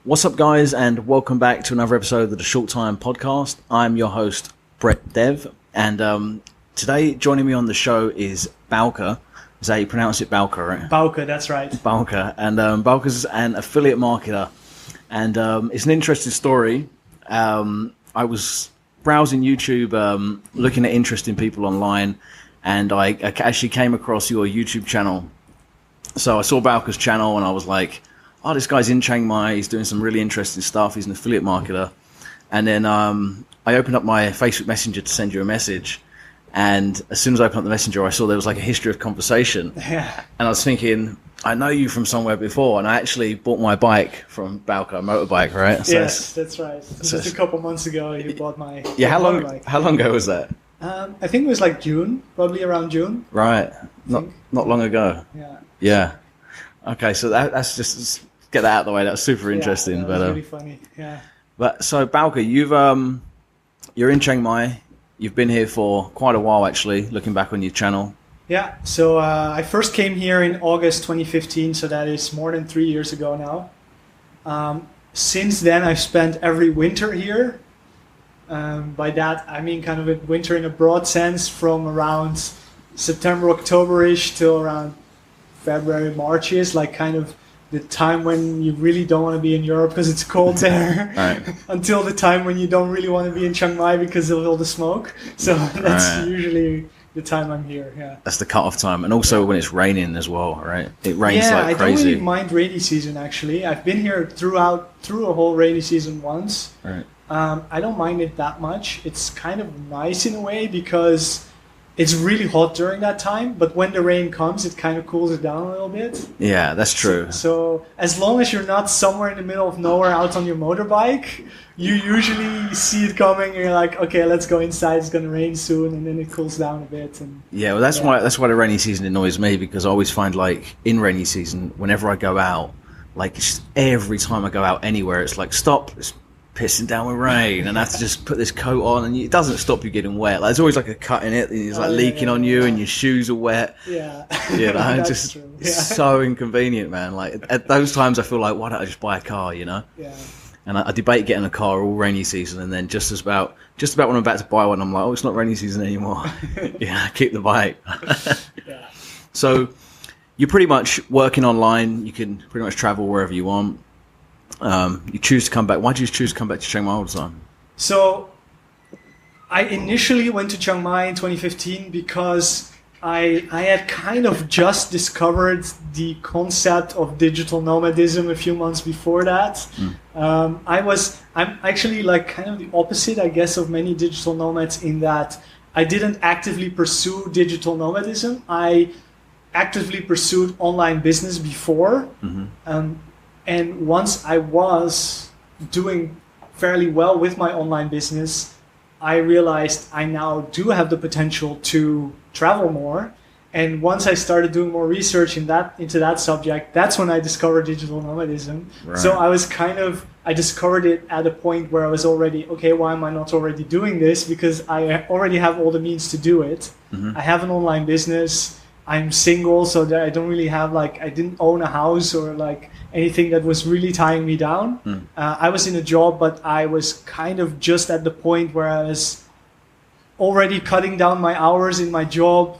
What's up, guys, and welcome back to another episode of the Short Time Podcast. I'm your host, Brett Dev, and today joining me on the show is Bauke. Is that how you pronounce it, Bauke, right? Bauke, that's right. Bauke, and Bauke's an affiliate marketer, and it's an interesting story. I was browsing YouTube, looking at interesting people online, and I actually came across your YouTube channel. So I saw Bauke's channel, and I was like, oh, this guy's in Chiang Mai, he's doing some really interesting stuff, he's an affiliate marketer. And then I opened up my Facebook Messenger to send you a message, and as soon as I opened up the Messenger, I saw there was like a history of conversation. Yeah. And I was thinking, I know you from somewhere before, and I actually bought my bike from Bauke, a motorbike, right? So yes, that's right. Just a couple months ago, you bought my yeah. How motorbike. long ago was that? I think it was like June, probably around June. Right, not long ago. Yeah. Yeah. Okay, so that's just get that out of the way. That's super interesting. Yeah, but really funny. Yeah. But so Bauke, you're in Chiang Mai. You've been here for quite a while, actually. Looking back on your channel. Yeah. So I first came here in August 2015. So that is more than 3 years ago now. Since then, I've spent every winter here. By that, I mean kind of a winter in a broad sense, from around September, October-ish till around February, March-ish, like kind of the time when you really don't want to be in Europe because it's cold there, Right. until the time when you don't really want to be in Chiang Mai because of all the smoke. So that's usually the time I'm here. Yeah, that's the cut-off time, and also when it's raining as well, right? It rains like crazy. I don't really mind rainy season actually. I've been here through a whole rainy season once. Right. I don't mind it that much. It's kind of nice in a way because it's really hot during that time, but when the rain comes, it kind of cools it down a little bit. Yeah, that's true. So as long as you're not somewhere in the middle of nowhere out on your motorbike, you usually see it coming and you're like, okay, let's go inside, it's going to rain soon, and then it cools down a bit. And yeah, well, that's why the rainy season annoys me, because I always find, like, in rainy season, whenever I go out, like, every time I go out anywhere, it's like, stop, it's pissing down with rain, and I have to just put this coat on, and it doesn't stop you getting wet. Like, there's always like a cut in it, and it's like leaking on you, and your shoes are wet. Yeah, you know, that's just true. It's so inconvenient, man. Like, at those times, I feel like, why don't I just buy a car? You know? Yeah. And I debate getting a car all rainy season, and then just about when I'm about to buy one, I'm like, oh, it's not rainy season anymore. Yeah, keep the bike. Yeah. So you're pretty much working online. You can pretty much travel wherever you want. You choose to come back. Why did you choose to come back to Chiang Mai all the time? So I initially went to Chiang Mai in 2015 because I had kind of just discovered the concept of digital nomadism a few months before that. I'm actually like kind of the opposite, I guess, of many digital nomads in that I didn't actively pursue digital nomadism. I actively pursued online business before. Mm-hmm. And once I was doing fairly well with my online business, I realized I now do have the potential to travel more. And once I started doing more research into that subject, that's when I discovered digital nomadism. Right. So I discovered it at a point where I was already, okay, why am I not already doing this? Because I already have all the means to do it. Mm-hmm. I have an online business. I'm single, so that I don't really have I didn't own a house or anything that was really tying me down. I was in a job, but I was kind of just at the point where I was already cutting down my hours in my job,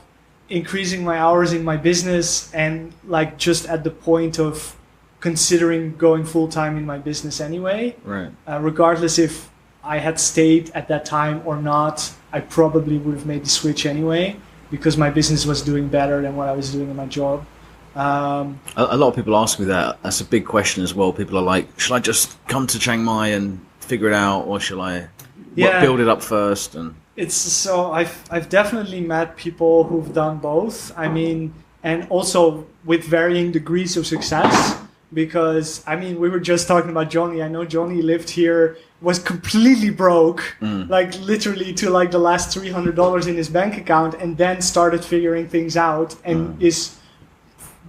increasing my hours in my business, and just at the point of considering going full-time in my business anyway. Right. Regardless if I had stayed at that time or not, I probably would have made the switch anyway, because my business was doing better than what I was doing in my job. A lot of people ask me that. That's a big question as well. People are like, should I just come to Chiang Mai and figure it out, or shall I build it up first? And I've definitely met people who've done both. I mean, and also with varying degrees of success. Because we were just talking about Johnny. I know Johnny lived here, was completely broke, literally to the last $300 in his bank account, and then started figuring things out, and is,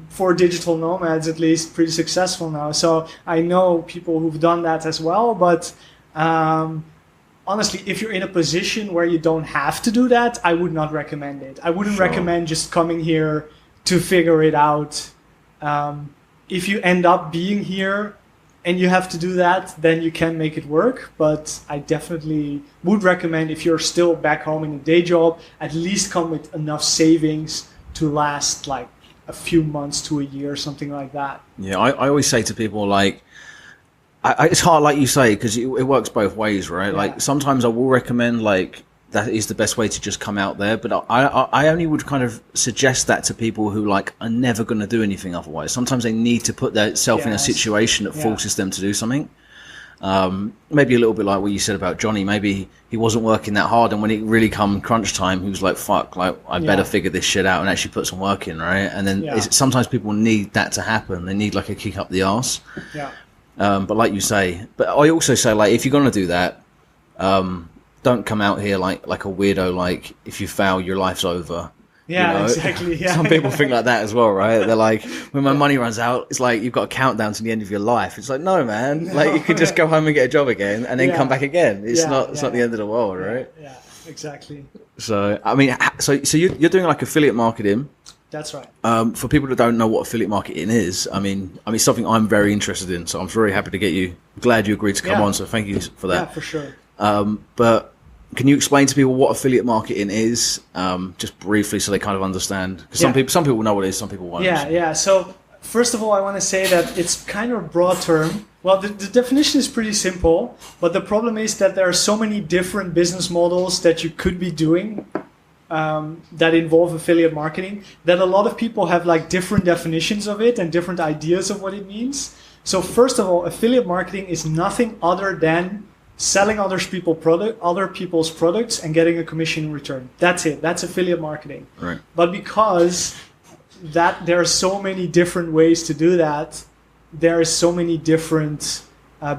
for digital nomads at least, pretty successful now. So I know people who've done that as well. But honestly, if you're in a position where you don't have to do that, I would not recommend it. I wouldn't recommend just coming here to figure it out. If you end up being here and you have to do that, then you can make it work. But I definitely would recommend, if you're still back home in a day job, at least come with enough savings to last like a few months to a year, something like that. Yeah, I always say to people, like, it's hard, like you say, because it works both ways, right? Yeah. Like, sometimes I will recommend, like, that is the best way to just come out there. But I only would kind of suggest that to people who, like, are never going to do anything otherwise. Sometimes they need to put themselves in a situation that forces them to do something. Maybe a little bit like what you said about Johnny. Maybe he wasn't working that hard, and when it really come crunch time, he was like, fuck, like, I better figure this shit out and actually put some work in, right? And then sometimes people need that to happen. They need, like, a kick up the arse. Yeah. But like you say, but I also say, like, if you're going to do that, don't come out here like a weirdo, like, if you fail, your life's over. Yeah, you know? exactly. Yeah. Some people think like that as well, right? They're like, when my money runs out, it's like you've got a countdown to the end of your life. It's like, no, man. Like, you could just go home and get a job again and then come back again. It's not the end of the world, right? Yeah, exactly. So, I mean, so you're doing like affiliate marketing. That's right. For people that don't know what affiliate marketing is, I mean, something I'm very interested in. So I'm very happy to get you. Glad you agreed to come on. So thank you for that. Yeah, for sure. But can you explain to people what affiliate marketing is, just briefly, so they kind of understand? Because some people know what it is, some people won't. Yeah. So first of all, I want to say that it's kind of a broad term. Well, the definition is pretty simple, but the problem is that there are so many different business models that you could be doing that involve affiliate marketing, that a lot of people have like different definitions of it and different ideas of what it means. So first of all, affiliate marketing is nothing other than selling other people's products and getting a commission in return. That's it. That's affiliate marketing. Right. But because there are so many different ways to do that, there are so many different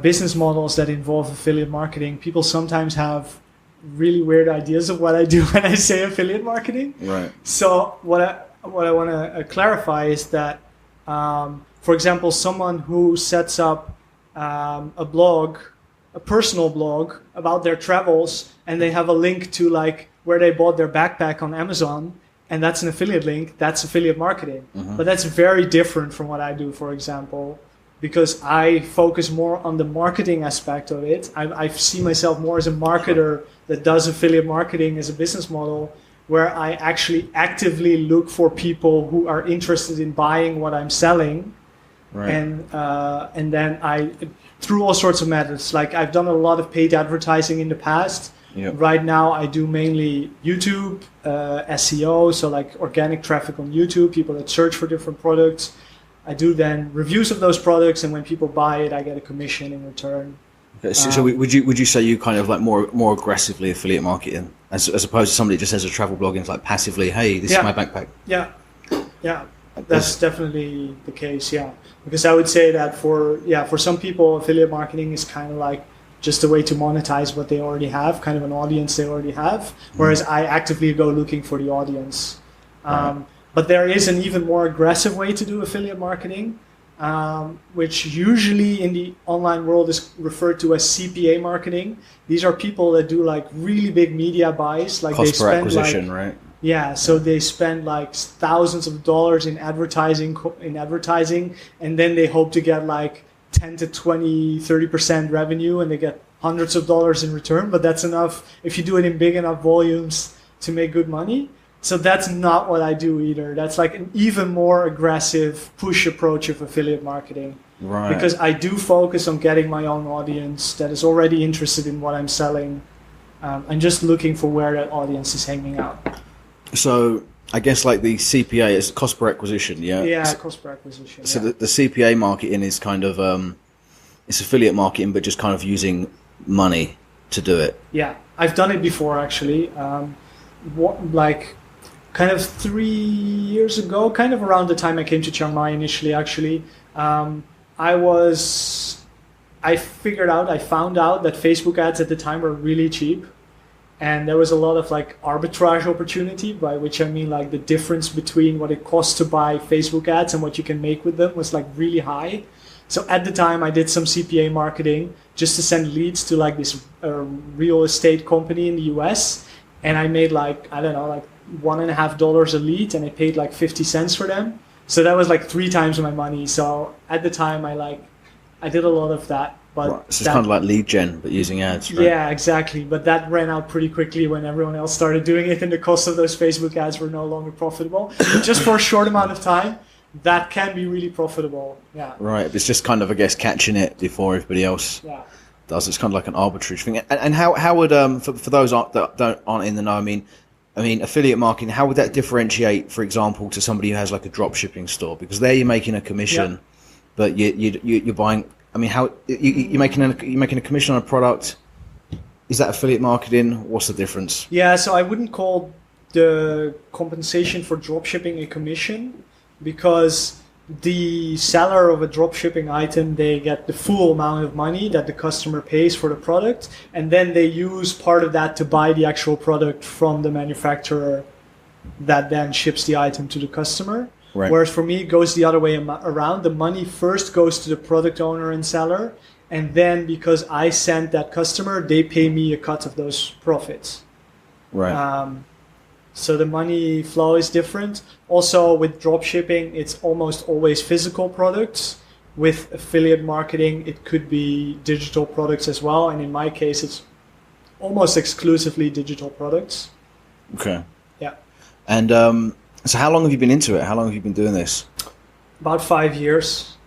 business models that involve affiliate marketing. People sometimes have really weird ideas of what I do when I say affiliate marketing. Right. So what I want to clarify is that, for example, someone who sets up a personal blog about their travels, and they have a link to like where they bought their backpack on Amazon, and that's an affiliate link, that's affiliate marketing. But that's very different from what I do, for example, because I focus more on the marketing aspect of it. I see myself more as a marketer that does affiliate marketing as a business model, where I actually actively look for people who are interested in buying what I'm selling. Right. And then I, through all sorts of methods, like I've done a lot of paid advertising in the past. Yep. Right now I do mainly YouTube, SEO, so like organic traffic on YouTube, people that search for different products. I do then reviews of those products, and when people buy it, I get a commission in return. Okay, so would you say you kind of like more aggressively affiliate marketing as opposed to somebody who just has a travel blog and it's like passively, hey, this is my backpack? Yeah. That's definitely the case, because I would say that for some people, affiliate marketing is kind of like just a way to monetize what they already have, kind of an audience they already have, whereas I actively go looking for the audience. But there is an even more aggressive way to do affiliate marketing, which usually in the online world is referred to as CPA marketing. These are people that do like really big media buys, like cost per acquisition, right? Yeah, so they spend like thousands of dollars in advertising, and then they hope to get like 10 to 20, 30% revenue, and they get hundreds of dollars in return. But that's enough if you do it in big enough volumes to make good money. So that's not what I do either. That's like an even more aggressive push approach of affiliate marketing. Right. Because I do focus on getting my own audience that is already interested in what I'm selling, and just looking for where that audience is hanging out. So I guess like the CPA is cost per acquisition, yeah? Yeah, cost per acquisition. So the CPA marketing is kind of, it's affiliate marketing, but just kind of using money to do it. Yeah, I've done it before actually. Kind of 3 years ago, kind of around the time I came to Chiang Mai initially actually, I found out that Facebook ads at the time were really cheap. And there was a lot of like arbitrage opportunity, by which I mean like the difference between what it costs to buy Facebook ads and what you can make with them was like really high. So at the time I did some CPA marketing just to send leads to like this real estate company in the US. And I made like, I don't know, like $1.50 a lead, and I paid like 50 cents for them. So that was like 3 times my money. So at the time I I did a lot of that. But Right. So it's kind of like lead gen, but using ads, right? yeah, exactly. But that ran out pretty quickly when everyone else started doing it, and the cost of those Facebook ads were no longer profitable. Just for a short amount of time, that can be really profitable. Yeah. Right. It's just kind of, I guess, catching it before everybody else does. It's kind of like an arbitrary thing. And how would for those that aren't in the know, I mean, affiliate marketing, how would that differentiate, for example, to somebody who has like a drop shipping store? Because there you're making a commission, but you're buying. I mean, how you're making a commission on a product? Is that affiliate marketing? What's the difference? Yeah, so I wouldn't call the compensation for dropshipping a commission, because the seller of a dropshipping item, they get the full amount of money that the customer pays for the product, and then they use part of that to buy the actual product from the manufacturer that then ships the item to the customer. Right. Whereas for me, it goes the other way around. The money first goes to the product owner and seller, and then because I sent that customer, they pay me a cut of those profits. Right. So the money flow is different. Also, with drop shipping, it's almost always physical products. With affiliate marketing, it could be digital products as well. And in my case, it's almost exclusively digital products. Okay. Yeah. And so how long have you been into it? How long have you been doing this? About 5 years.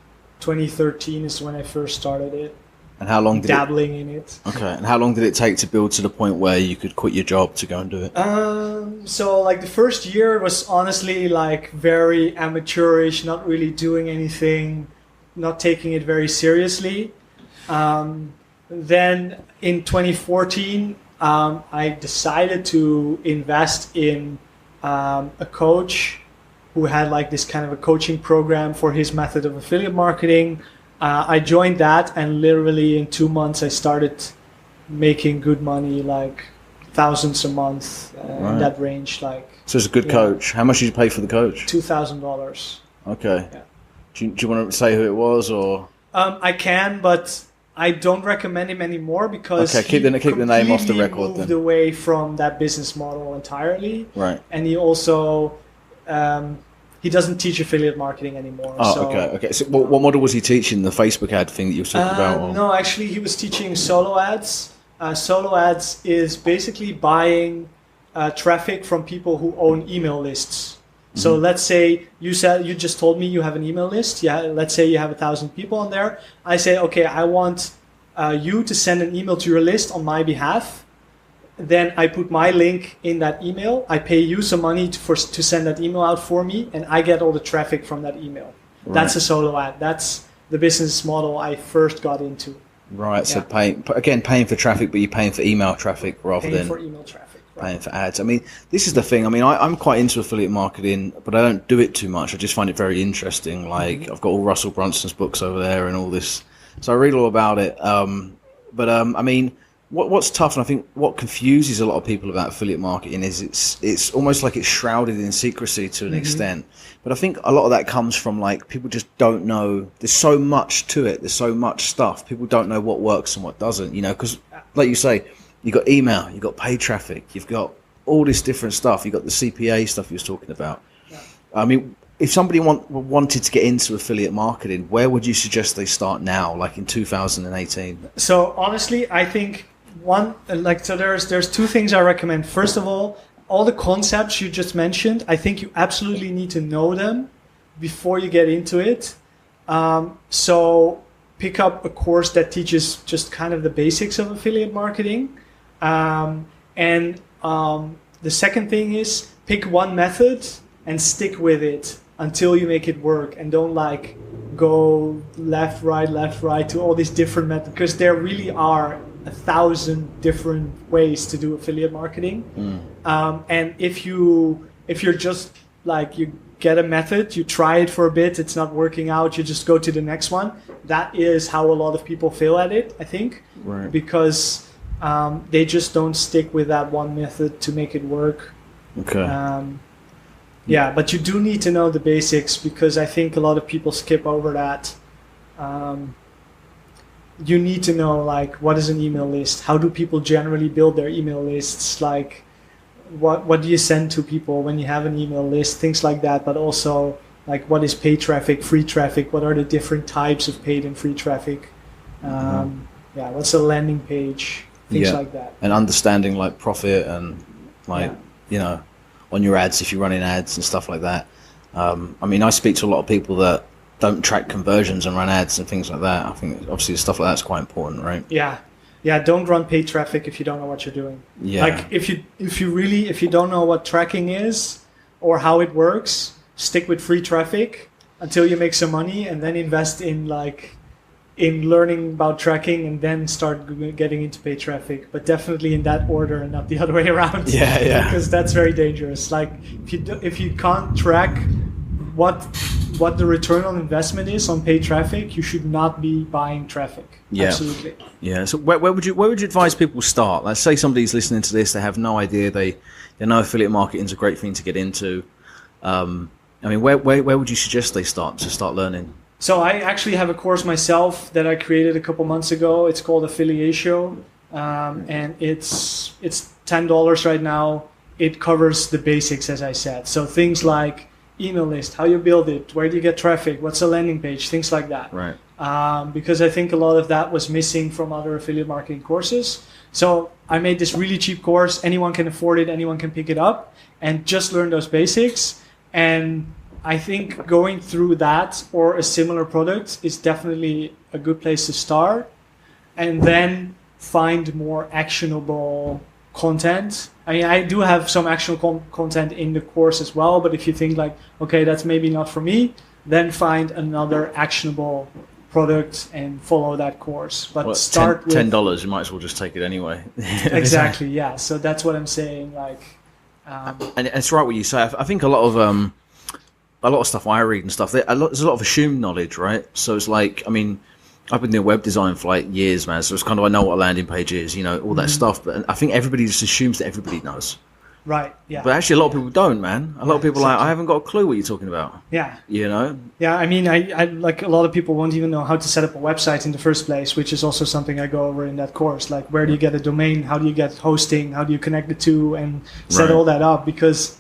2013 is when I first started it. And how long did dabbling in it. Okay. And how long did it take to build to the point where you could quit your job to go and do it? So like the first year was honestly like very amateurish, not really doing anything, not taking it very seriously. Then in 2014, I decided to invest in a coach who had like this kind of a coaching program for his method of affiliate marketing. I joined that, and literally in 2 months I started making good money, like thousands a month, in that range. Like, so it's a good coach. How much did you pay for the coach? $2,000. Okay. Yeah. Do you want to say who it was, or? I can, but I don't recommend him anymore because keep the name off the record. Moved away from that business model entirely. Right. And he also he doesn't teach affiliate marketing anymore. Oh, okay. So what model was he teaching? The Facebook ad thing that you were talking about? Or? No, actually, he was teaching solo ads. Solo ads is basically buying traffic from people who own email lists. So let's say you just told me you have an email list. Yeah, let's say you have 1,000 people on there. I say, okay, I want you to send an email to your list on my behalf. Then I put my link in that email. I pay you some money to send that email out for me, and I get all the traffic from that email. Right. That's a solo ad. That's the business model I first got into. Right. So paying for traffic, but you're paying for email traffic rather than for email traffic. Paying for ads. I mean, this is the thing. I mean, I'm quite into affiliate marketing, but I don't do it too much. I just find it very interesting. Like, I've got all Russell Brunson's books over there and all this. So I read all about it. I mean, what's tough, and I think what confuses a lot of people about affiliate marketing is it's almost like it's shrouded in secrecy to an extent. But I think a lot of that comes from, like, people just don't know. There's so much to it. There's so much stuff. People don't know what works and what doesn't, you know, because like you say, you've got email, you've got paid traffic, you've got all this different stuff. You've got the CPA stuff you was talking about. Yeah. I mean, if somebody wanted to get into affiliate marketing, where would you suggest they start now, like in 2018? So honestly, I think there's two things I recommend. First of all the concepts you just mentioned, I think you absolutely need to know them before you get into it. So pick up a course that teaches just kind of the basics of affiliate marketing. The second thing is pick one method and stick with it until you make it work, and don't like go left, right to all these different methods, because there really are 1,000 different ways to do affiliate marketing. And if you're just like, you get a method, you try it for a bit, it's not working out, you just go to the next one. That is how a lot of people fail at it, I think. Right. Because they just don't stick with that one method to make it work. Okay. But you do need to know the basics, because I think a lot of people skip over that. You need to know, like, what is an email list? How do people generally build their email lists? Like, what do you send to people when you have an email list? Things like that. But also, like what is paid traffic, free traffic, what are the different types of paid and free traffic, what's a landing page, things like that. And understanding like profit and like, on your ads, if you're running ads and stuff like that. I mean, I speak to a lot of people that don't track conversions and run ads and things like that. I think obviously stuff like that's quite important, right? Yeah, don't run paid traffic if you don't know what you're doing. Yeah. Like if you don't know what tracking is or how it works, stick with free traffic until you make some money, and then invest in learning about tracking, and then start getting into paid traffic. But definitely in that order and not the other way around. Yeah. Because that's very dangerous. Like if you can't track what the return on investment is on paid traffic, you should not be buying traffic. Yeah. Absolutely. Yeah. So where would you advise people start? Let's say somebody's listening to this, they have no idea, they know affiliate marketing is a great thing to get into. I mean, where would you suggest they start learning? So I actually have a course myself that I created a couple months ago. It's called Affiliatio, and it's $10 right now. It covers the basics, as I said. So things like email list, how you build it, where do you get traffic, what's a landing page, things like that. Right. Because I think a lot of that was missing from other affiliate marketing courses. So I made this really cheap course. Anyone can afford it. Anyone can pick it up and just learn those basics. And I think going through that or a similar product is definitely a good place to start, and then find more actionable content. I mean, I do have some actionable content in the course as well, but if you think like, okay, that's maybe not for me, then find another actionable product and follow that course. But start with $10. You might as well just take it anyway. Exactly. Yeah. So that's what I'm saying. Like, and it's right what you say. I think a lot of stuff I read and stuff, there's a lot of assumed knowledge, right? So it's like, I mean, I've been doing web design for like years, man. So it's kind of, I know what a landing page is, all that stuff. But I think everybody just assumes that everybody knows. Right. Yeah. But actually, a lot of people don't, man. A lot of people are like, I haven't got a clue what you're talking about. Yeah. Yeah. I mean, I like a lot of people won't even know how to set up a website in the first place, which is also something I go over in that course. Like, where do you get a domain? How do you get hosting? How do you connect the two and set all that up? Because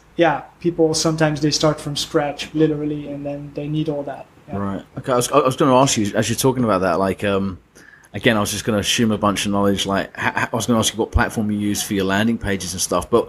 people sometimes they start from scratch, literally, and then they need all that. Yeah. Right. Okay. I was going to ask you, as you're talking about that, like, again, I was just going to assume a bunch of knowledge. Like, I was going to ask you what platform you use for your landing pages and stuff. But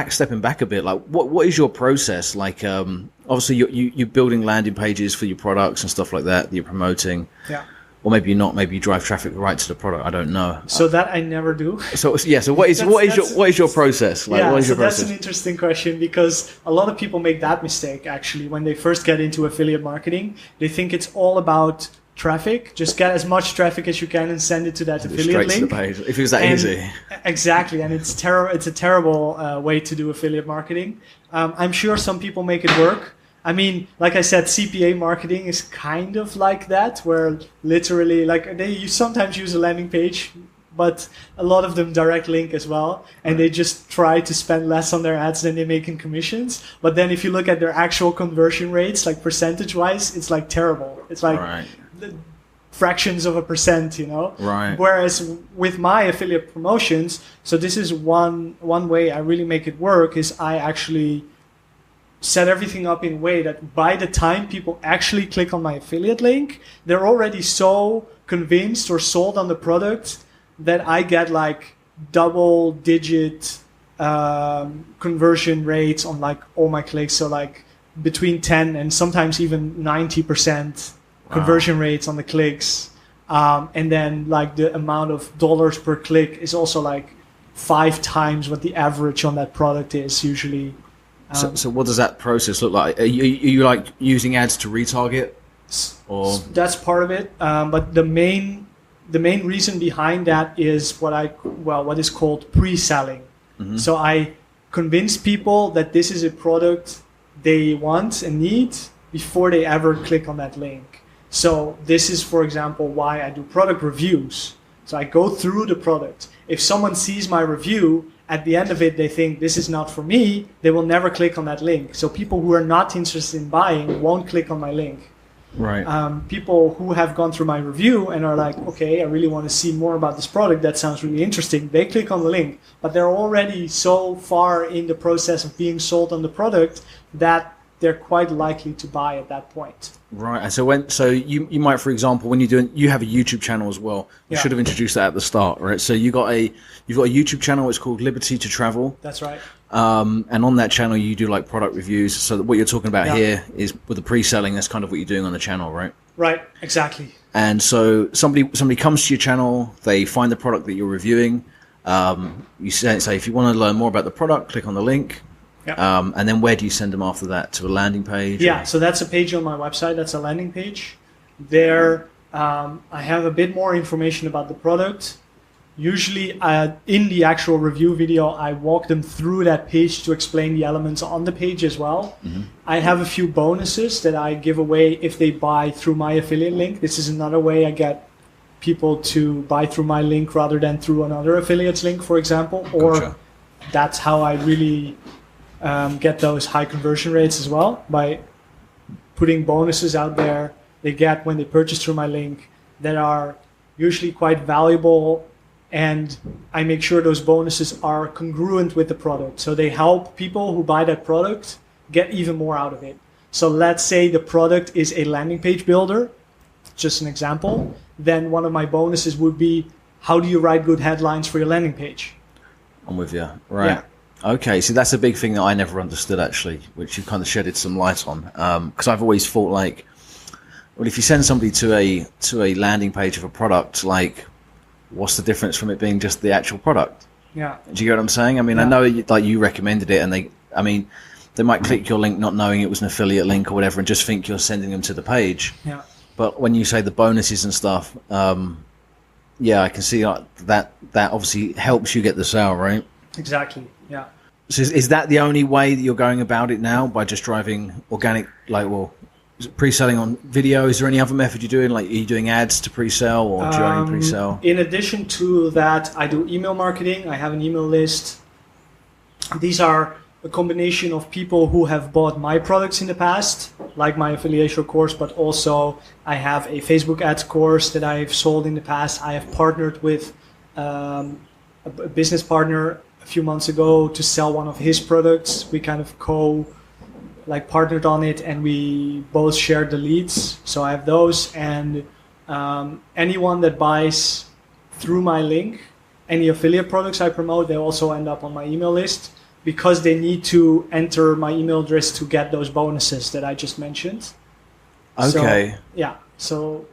stepping back a bit, like, what is your process? Like, obviously, you're building landing pages for your products and stuff like that you're promoting. Yeah. Or maybe you're not. Maybe you drive traffic right to the product. I don't know. So that I never do. So what is your process? Like, what is your process? That's an interesting question, because a lot of people make that mistake actually when they first get into affiliate marketing. They think it's all about traffic. Just get as much traffic as you can and send it to that affiliate link. Straight to the page. If it was that easy. Exactly, and it's a terrible way to do affiliate marketing. I'm sure some people make it work. I mean, like I said, CPA marketing is kind of like that, where literally, like, you sometimes use a landing page, but a lot of them direct link as well, and they just try to spend less on their ads than they make in commissions. But then if you look at their actual conversion rates, like percentage-wise, it's like terrible. It's like fractions of a percent, Right. Whereas with my affiliate promotions, so this is one way I really make it work, is I actually set everything up in a way that by the time people actually click on my affiliate link, they're already so convinced or sold on the product that I get like double-digit conversion rates on like all my clicks. So like between 10 and sometimes even 90% conversion rates on the clicks. And then like the amount of dollars per click is also like 5 times what the average on that product is usually. So what does that process look like? Are you like using ads to retarget? Or that's part of it. But the main reason behind that is what is called pre-selling. Mm-hmm. So I convince people that this is a product they want and need before they ever click on that link. So this is, for example, why I do product reviews. So I go through the product. If someone sees my review, at the end of it, they think this is not for me, they will never click on that link. So people who are not interested in buying won't click on my link. Right. People who have gone through my review and are like, okay, I really want to see more about this product, that sounds really interesting, they click on the link. But they're already so far in the process of being sold on the product that they're quite likely to buy at that point. Right. And so you might, for example, when you have a YouTube channel as well. You should have introduced that at the start, right? So you've got a YouTube channel. It's called Liberty to Travel. That's right. And on that channel, you do like product reviews. So what you're talking about here is with the pre-selling. That's kind of what you're doing on the channel, right? Right. Exactly. And so somebody comes to your channel. They find the product that you're reviewing. You say if you want to learn more about the product, click on the link. Yeah. And then where do you send them after that? To a landing page? Yeah, so that's a page on my website. That's a landing page. There, I have a bit more information about the product. Usually, in the actual review video, I walk them through that page to explain the elements on the page as well. Mm-hmm. I have a few bonuses that I give away if they buy through my affiliate link. This is another way I get people to buy through my link rather than through another affiliate's link, for example. Or that's how I really... get those high conversion rates as well, by putting bonuses out there they get when they purchase through my link that are usually quite valuable, and I make sure those bonuses are congruent with the product, so they help people who buy that product get even more out of it. So let's say the product is a landing page builder, just an example, then one of my bonuses would be, how do you write good headlines for your landing page? I'm with you. Right. Yeah. Okay, so that's a big thing that I never understood, actually, which you kind of shedded some light on. Because I've always thought, like, well, if you send somebody to a landing page of a product, like, what's the difference from it being just the actual product? Yeah. Do you get what I'm saying? I mean, I know you recommended it, and they might click your link not knowing it was an affiliate link or whatever, and just think you're sending them to the page. Yeah. But when you say the bonuses and stuff, I can see that obviously helps you get the sale, right? Exactly. Yeah. So is that the only way that you're going about it now, by just driving organic, pre-selling on video? Is there any other method you're doing? Like, are you doing ads to pre-sell, or do you only pre-sell? In addition to that, I do email marketing. I have an email list. These are a combination of people who have bought my products in the past, like my affiliation course, but also I have a Facebook ads course that I've sold in the past. I have partnered with a business partner a few months ago to sell one of his products. We kind of partnered on it, and we both shared the leads. So I have those, and anyone that buys through my link, any affiliate products I promote, they also end up on my email list, because they need to enter my email address to get those bonuses that I just mentioned. Okay. So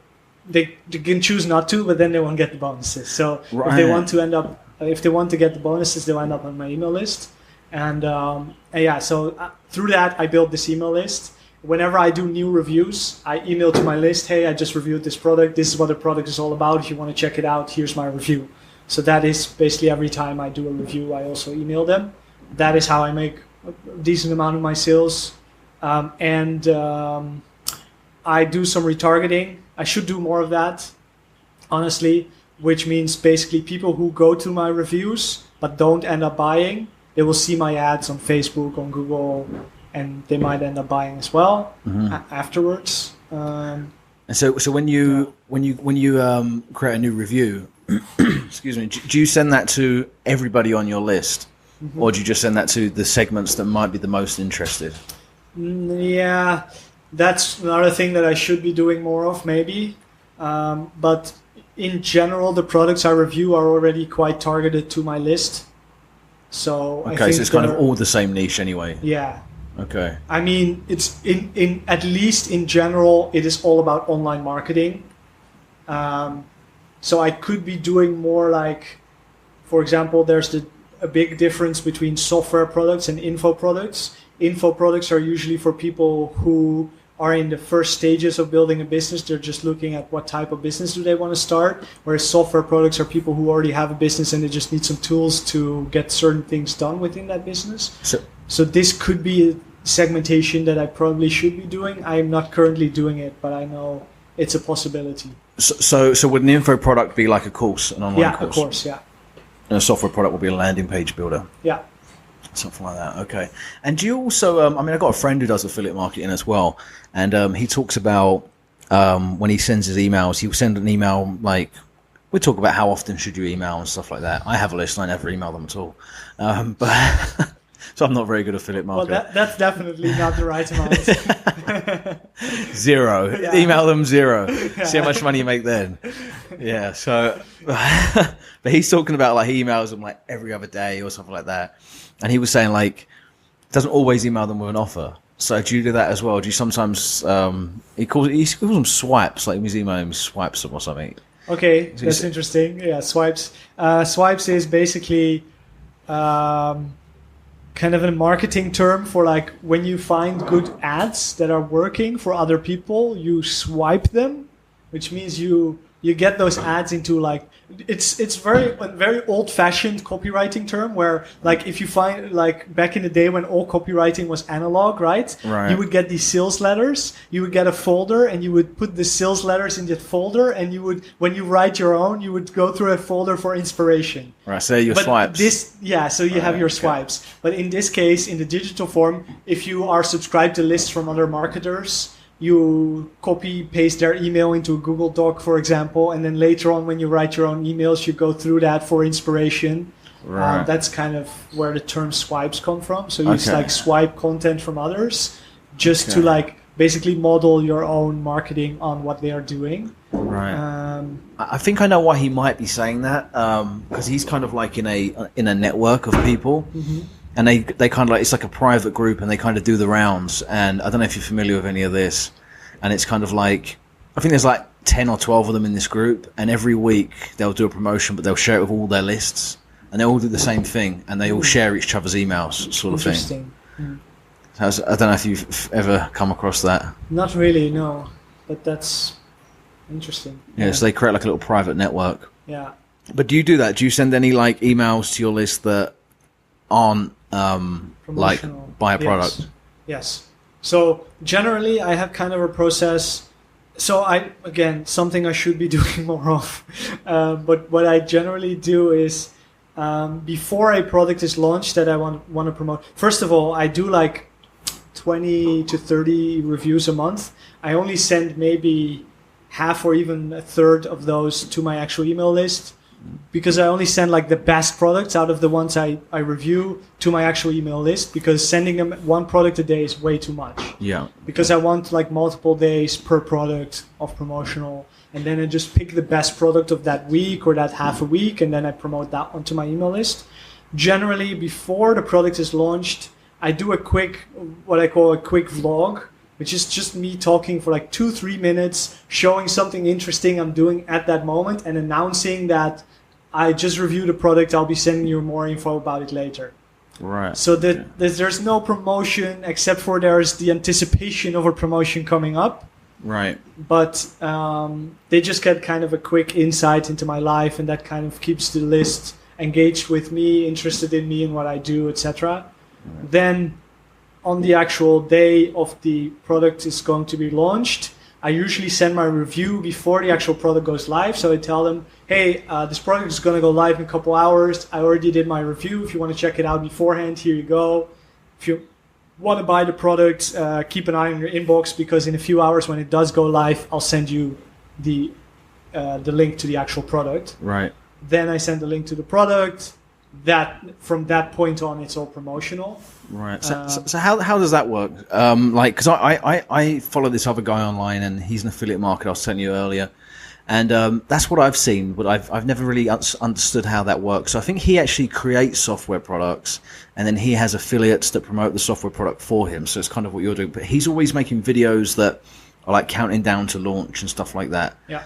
they can choose not to, but then they won't get the bonuses. So if they want to get the bonuses, they'll end up on my email list. And through that, I built this email list. Whenever I do new reviews, I email to my list, hey, I just reviewed this product. This is what the product is all about. If you want to check it out, here's my review. So that is basically every time I do a review, I also email them. That is how I make a decent amount of my sales. I do some retargeting. I should do more of that, honestly, which means basically people who go to my reviews but don't end up buying, they will see my ads on Facebook, on Google, and they might end up buying as well afterwards. And so when you create a new review, excuse me, do you send that to everybody on your list, or do you just send that to the segments that might be the most interested? Yeah, that's another thing that I should be doing more of, maybe. But in general, the products I review are already quite targeted to my list. So okay, I think so it's kind of all the same niche anyway. Yeah. Okay. I mean, it's in at least in general, it is all about online marketing. So I could be doing more like, for example, there's a big difference between software products and info products. Info products are usually for people who are in the first stages of building a business. They're just looking at what type of business do they want to start, whereas software products are people who already have a business and they just need some tools to get certain things done within that business. So this could be a segmentation that I probably should be doing. I am not currently doing it, but I know it's a possibility. So would an info product be like a course, an online course? Yeah, a course, yeah. And a software product would be a landing page builder? Yeah. Something like that. Okay. And do you also, I've got a friend who does affiliate marketing as well. And he talks about when he sends his emails, he'll send an email like, we talk about how often should you email and stuff like that. I have a list and I never email them at all. So I'm not very good at affiliate Well, marketing. that's definitely not the right amount. Zero. Yeah. Email them zero. See how much money you make then. Yeah. So, but he's talking about like he emails them like every other day or something like that, and he was saying like doesn't always email them with an offer. So do you do that as well? Do you sometimes he calls them swipes, like he's emailing me swipes them or something? Okay, that's interesting. Yeah, swipes. Swipes is basically kind of a marketing term for like when you find good ads that are working for other people, you swipe them, which means you get those ads into like it's very old fashioned copywriting term where like if you find like back in the day when all copywriting was analog, right? You would get these sales letters, you would get a folder and you would put the sales letters in that folder and you would when you write your own you would go through a folder for inspiration. Right, so your swipes. So you have your swipes. But in this case, in the digital form, if you are subscribed to lists from other marketers, you copy paste their email into a Google Doc, for example, and then later on when you write your own emails, you go through that for inspiration. Right. That's kind of where the term swipes come from. So you just like swipe content from others just to like basically model your own marketing on what they are doing. Right. I think I know why he might be saying that because he's kind of like in a network of people. Mm-hmm. And they kind of like, it's like a private group and they kind of do the rounds. And I don't know if you're familiar with any of this. And it's kind of like, I think there's like 10 or 12 of them in this group. And every week they'll do a promotion, but they'll share it with all their lists. And they all do the same thing. And they all share each other's emails sort of thing. Interesting. I don't know if you've ever come across that. Not really, no. But that's interesting. Yeah, so they create like a little private network. Yeah. But do you do that? Do you send any like emails to your list that aren't like buy a product? Yes. So generally I have kind of a process. So something I should be doing more of. But what I generally do is before a product is launched that I want to promote. First of all, I do like 20 to 30 reviews a month. I only send maybe half or even a third of those to my actual email list, because I only send like the best products out of the ones I review to my actual email list, because sending them one product a day is way too much. Yeah. Because I want like multiple days per product of promotional, and then I just pick the best product of that week or that half a week, and then I promote that one to my email list. Generally, before the product is launched, I do what I call a quick vlog, which is just me talking for like 2-3 minutes, showing something interesting I'm doing at that moment and announcing that I just reviewed a product, I'll be sending you more info about it later. Right. So that there's no promotion except for there's the anticipation of a promotion coming up. Right. But they just get kind of a quick insight into my life, and that kind of keeps the list engaged with me, interested in me and what I do, etc. Right. Then on the actual day of the product is going to be launched, I usually send my review before the actual product goes live. So I tell them, hey, this product is going to go live in a couple hours. I already did my review. If you want to check it out beforehand, here you go. If you want to buy the product, keep an eye on your inbox, because in a few hours when it does go live, I'll send you the link to the actual product. Right. Then I send the link to the product. That from that point on, it's all promotional. Right. So how does that work? Like, because I follow this other guy online, and he's an affiliate marketer. I was telling you earlier, and that's what I've seen, but I've never really understood how that works. So I think he actually creates software products, and then he has affiliates that promote the software product for him. So it's kind of what you're doing, but he's always making videos that are like counting down to launch and stuff like that. Yeah.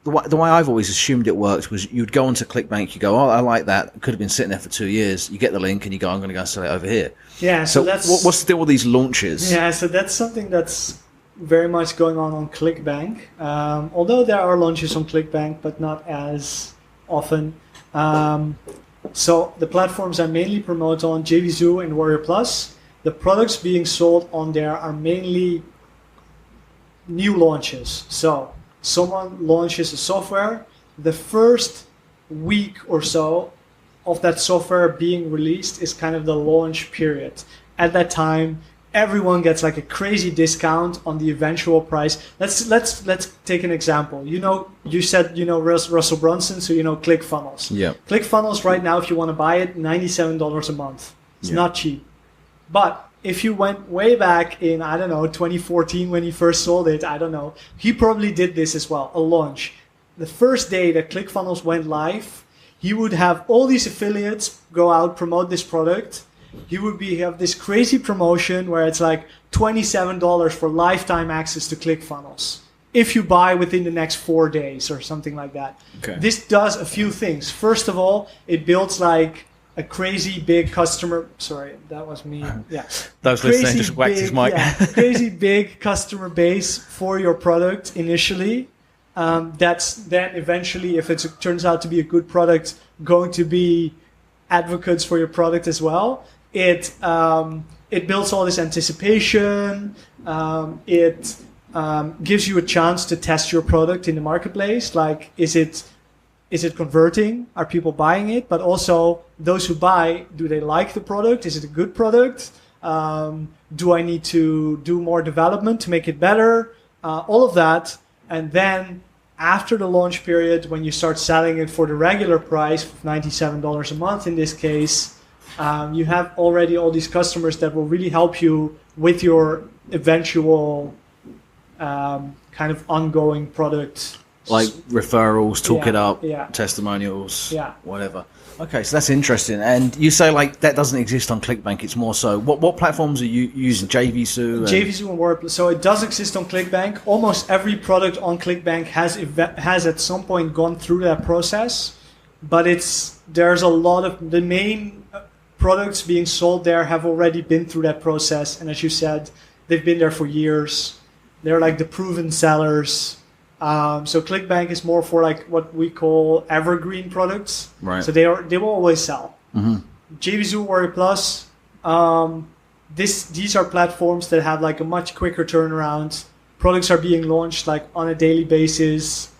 The way I've always assumed it worked was you'd go onto ClickBank, you go, oh, I like that. It could have been sitting there for 2 years. You get the link and you go, I'm going to go sell it over here. Yeah. So what's the deal with these launches? Yeah. So that's something that's very much going on ClickBank. Although there are launches on ClickBank, but not as often. So the platforms I mainly promote on, JVZoo and Warrior Plus, the products being sold on there are mainly new launches. So someone launches a software, the first week or so of that software being released is kind of the launch period. At that time, everyone gets like a crazy discount on the eventual price. Let's take an example. You said Russell Brunson, so ClickFunnels. Yeah. ClickFunnels right now, if you want to buy it, $97 a month. It's not cheap. But if you went way back in, I don't know, 2014 when he first sold it, I don't know, he probably did this as well, a launch. The first day that ClickFunnels went live, he would have all these affiliates go out, promote this product. He would have this crazy promotion where it's like $27 for lifetime access to ClickFunnels if you buy within the next 4 days or something like that. Okay. This does a few things. First of all, it builds like a crazy big customer. Sorry, that was me. Yeah, those listening just whacked his mic. Crazy big customer base for your product initially. That's then eventually, if it turns out to be a good product, going to be advocates for your product as well. It builds all this anticipation. It gives you a chance to test your product in the marketplace. Like, is it converting? Are people buying it? But also, those who buy, do they like the product? Is it a good product? Do I need to do more development to make it better? All of that. And then after the launch period, when you start selling it for the regular price of $97 a month in this case, you have already all these customers that will really help you with your eventual kind of ongoing product. Like referrals, talk it up, yeah. testimonials, Yeah. whatever. Okay, so that's interesting. And you say like that doesn't exist on ClickBank. It's more so. What platforms are you using? JVZoo? JVZoo and WordPress. So it does exist on ClickBank. Almost every product on ClickBank has at some point gone through that process. But there's a lot of the main products being sold there have already been through that process. And as you said, they've been there for years. They're like the proven sellers. So ClickBank is more for like what we call evergreen products. Right. So they will always sell. Mm-hmm. JVZoo, WordPress. These are platforms that have like a much quicker turnaround. Products are being launched like on a daily basis.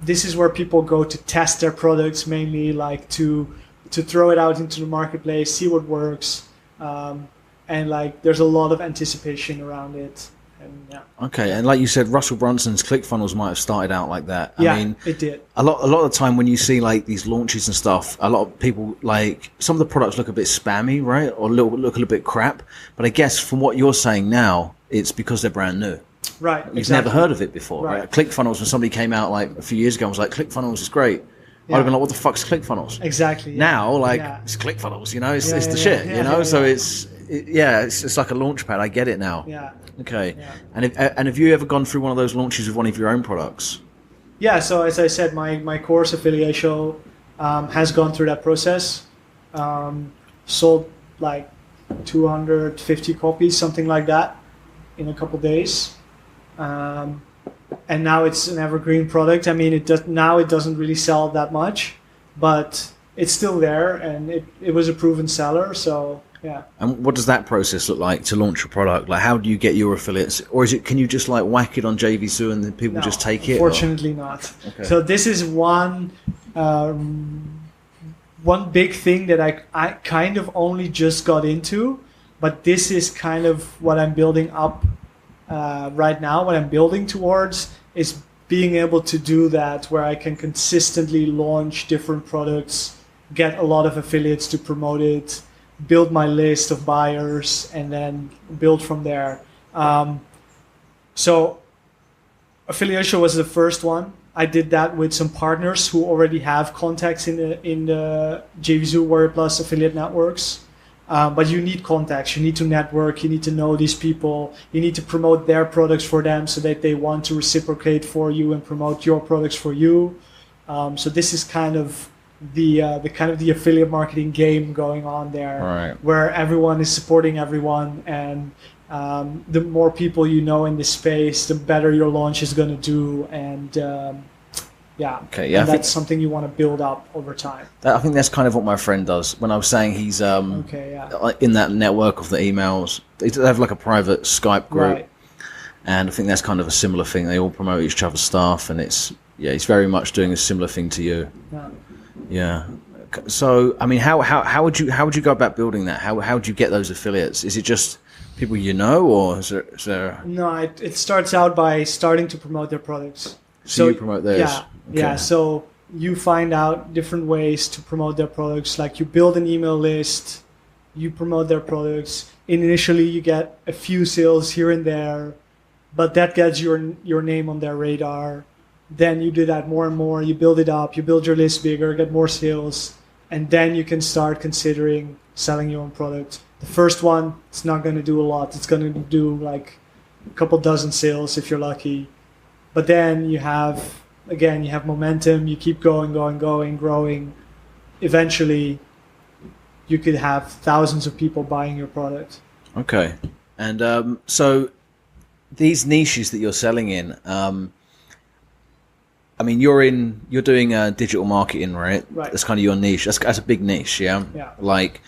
This is where people go to test their products, mainly like to throw it out into the marketplace, see what works, and like there's a lot of anticipation around it. And, yeah. Okay, and like you said, Russell Brunson's ClickFunnels might have started out like that. I mean, it did. A lot of the time when you see like these launches and stuff, a lot of people like some of the products look a bit spammy, right, or look a little bit crap. But I guess from what you're saying now, it's because they're brand new. Right. You've never heard of it before, right? ClickFunnels, when somebody came out like a few years ago and was like, ClickFunnels is great. I'd have been like, what the fuck's ClickFunnels? Exactly. Yeah. Now, like, it's ClickFunnels, it's the shit, So it's like a launch pad. I get it now. Yeah. Okay. Yeah. And have you ever gone through one of those launches with one of your own products? Yeah. So as I said, my course Affiliatio has gone through that process. Sold like 250 copies, something like that, in a couple days. And now it's an evergreen product. I mean, it doesn't really sell that much, but it's still there, and it was a proven seller. So yeah. And what does that process look like to launch a product? Like, how do you get your affiliates, or can you just like whack it on JVZoo and then people just take it? Unfortunately, not. Okay. So this is one big thing that I kind of only just got into, but this is kind of what I'm building up. Right now, what I'm building towards is being able to do that, where I can consistently launch different products, get a lot of affiliates to promote it, build my list of buyers, and then build from there. So Affiliatio was the first one. I did that with some partners who already have contacts in the JVZoo WordPress affiliate networks. But you need contacts, you need to network, you need to know these people, you need to promote their products for them so that they want to reciprocate for you and promote your products for you. So this is kind of the affiliate marketing game going on there, right, where everyone is supporting everyone, and the more people you know in this space, the better your launch is going to do, and and that's something you want to build up over time. I think that's kind of what my friend does. When I was saying he's in that network of the emails, they have like a private Skype group, right. And I think that's kind of a similar thing. They all promote each other's stuff, and it's very much doing a similar thing to you. Yeah. So I mean, how would you go about building that? How would you get those affiliates? Is it just People you know, or is there... No, it starts out by starting to promote their products. So you promote theirs? Yeah, yeah. So you find out different ways to promote their products. Like you build an email list, you promote their products. Initially, you get a few sales here and there, but that gets your name on their radar. Then you do that more and more. You build it up. You build your list bigger, get more sales, and then you can start considering selling your own product. The first one, it's not going to do a lot. It's going to do like a couple dozen sales if you're lucky. But then you have momentum. You keep going, growing. Eventually, you could have thousands of people buying your product. Okay. And so these niches that you're selling in, I mean, you're doing digital marketing, right? Right. That's kind of your niche. That's a big niche, yeah? Yeah. Like,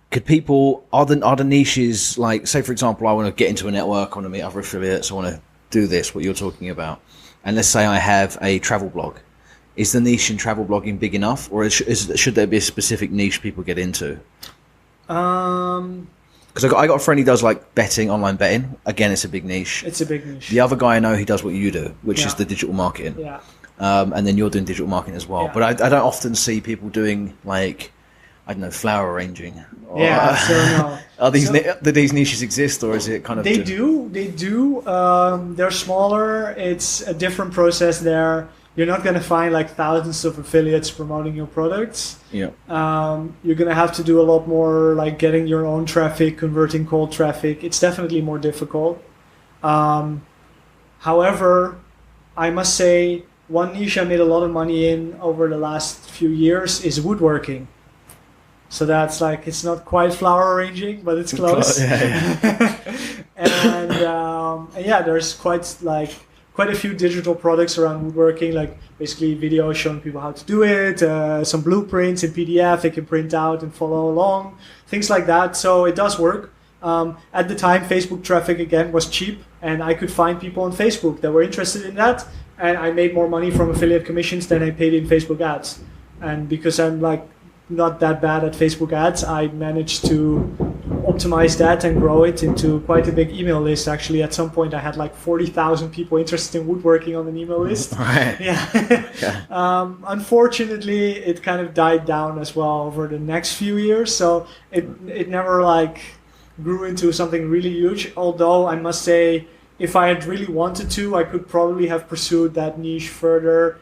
could people, are the niches, like, say, for example, I want to get into a network, I want to meet other affiliates, I want to do this, what you're talking about. And let's say I have a travel blog. Is the niche in travel blogging big enough? Or should there be a specific niche people get into? Because I got a friend who does like betting, online betting. Again, it's a big niche. It's a big niche. The other guy I know, he does what you do, which is the digital marketing. Yeah. And then you're doing digital marketing as well. Yeah. But I don't often see people doing like, I don't know, flower arranging. Or, So no. Do these niches exist, or is it kind of... They do. They're smaller. It's a different process there. You're not going to find like thousands of affiliates promoting your products. Yeah. You're going to have to do a lot more like getting your own traffic, converting cold traffic. It's definitely more difficult. However, I must say one niche I made a lot of money in over the last few years is woodworking. So that's like, it's not quite flower arranging, but it's close. And yeah, there's quite a few digital products around woodworking, like basically videos showing people how to do it, some blueprints in PDF they can print out and follow along, things like that. So it does work. At the time, Facebook traffic again was cheap, and I could find people on Facebook that were interested in that, and I made more money from affiliate commissions than I paid in Facebook ads. And because I'm like not that bad at Facebook ads, I managed to optimize that and grow it into quite a big email list. Actually, at some point I had like 40,000 people interested in woodworking on an email list. Right. Yeah. Unfortunately, it kind of died down as well over the next few years. So it never like grew into something really huge. Although I must say, if I had really wanted to, I could probably have pursued that niche further.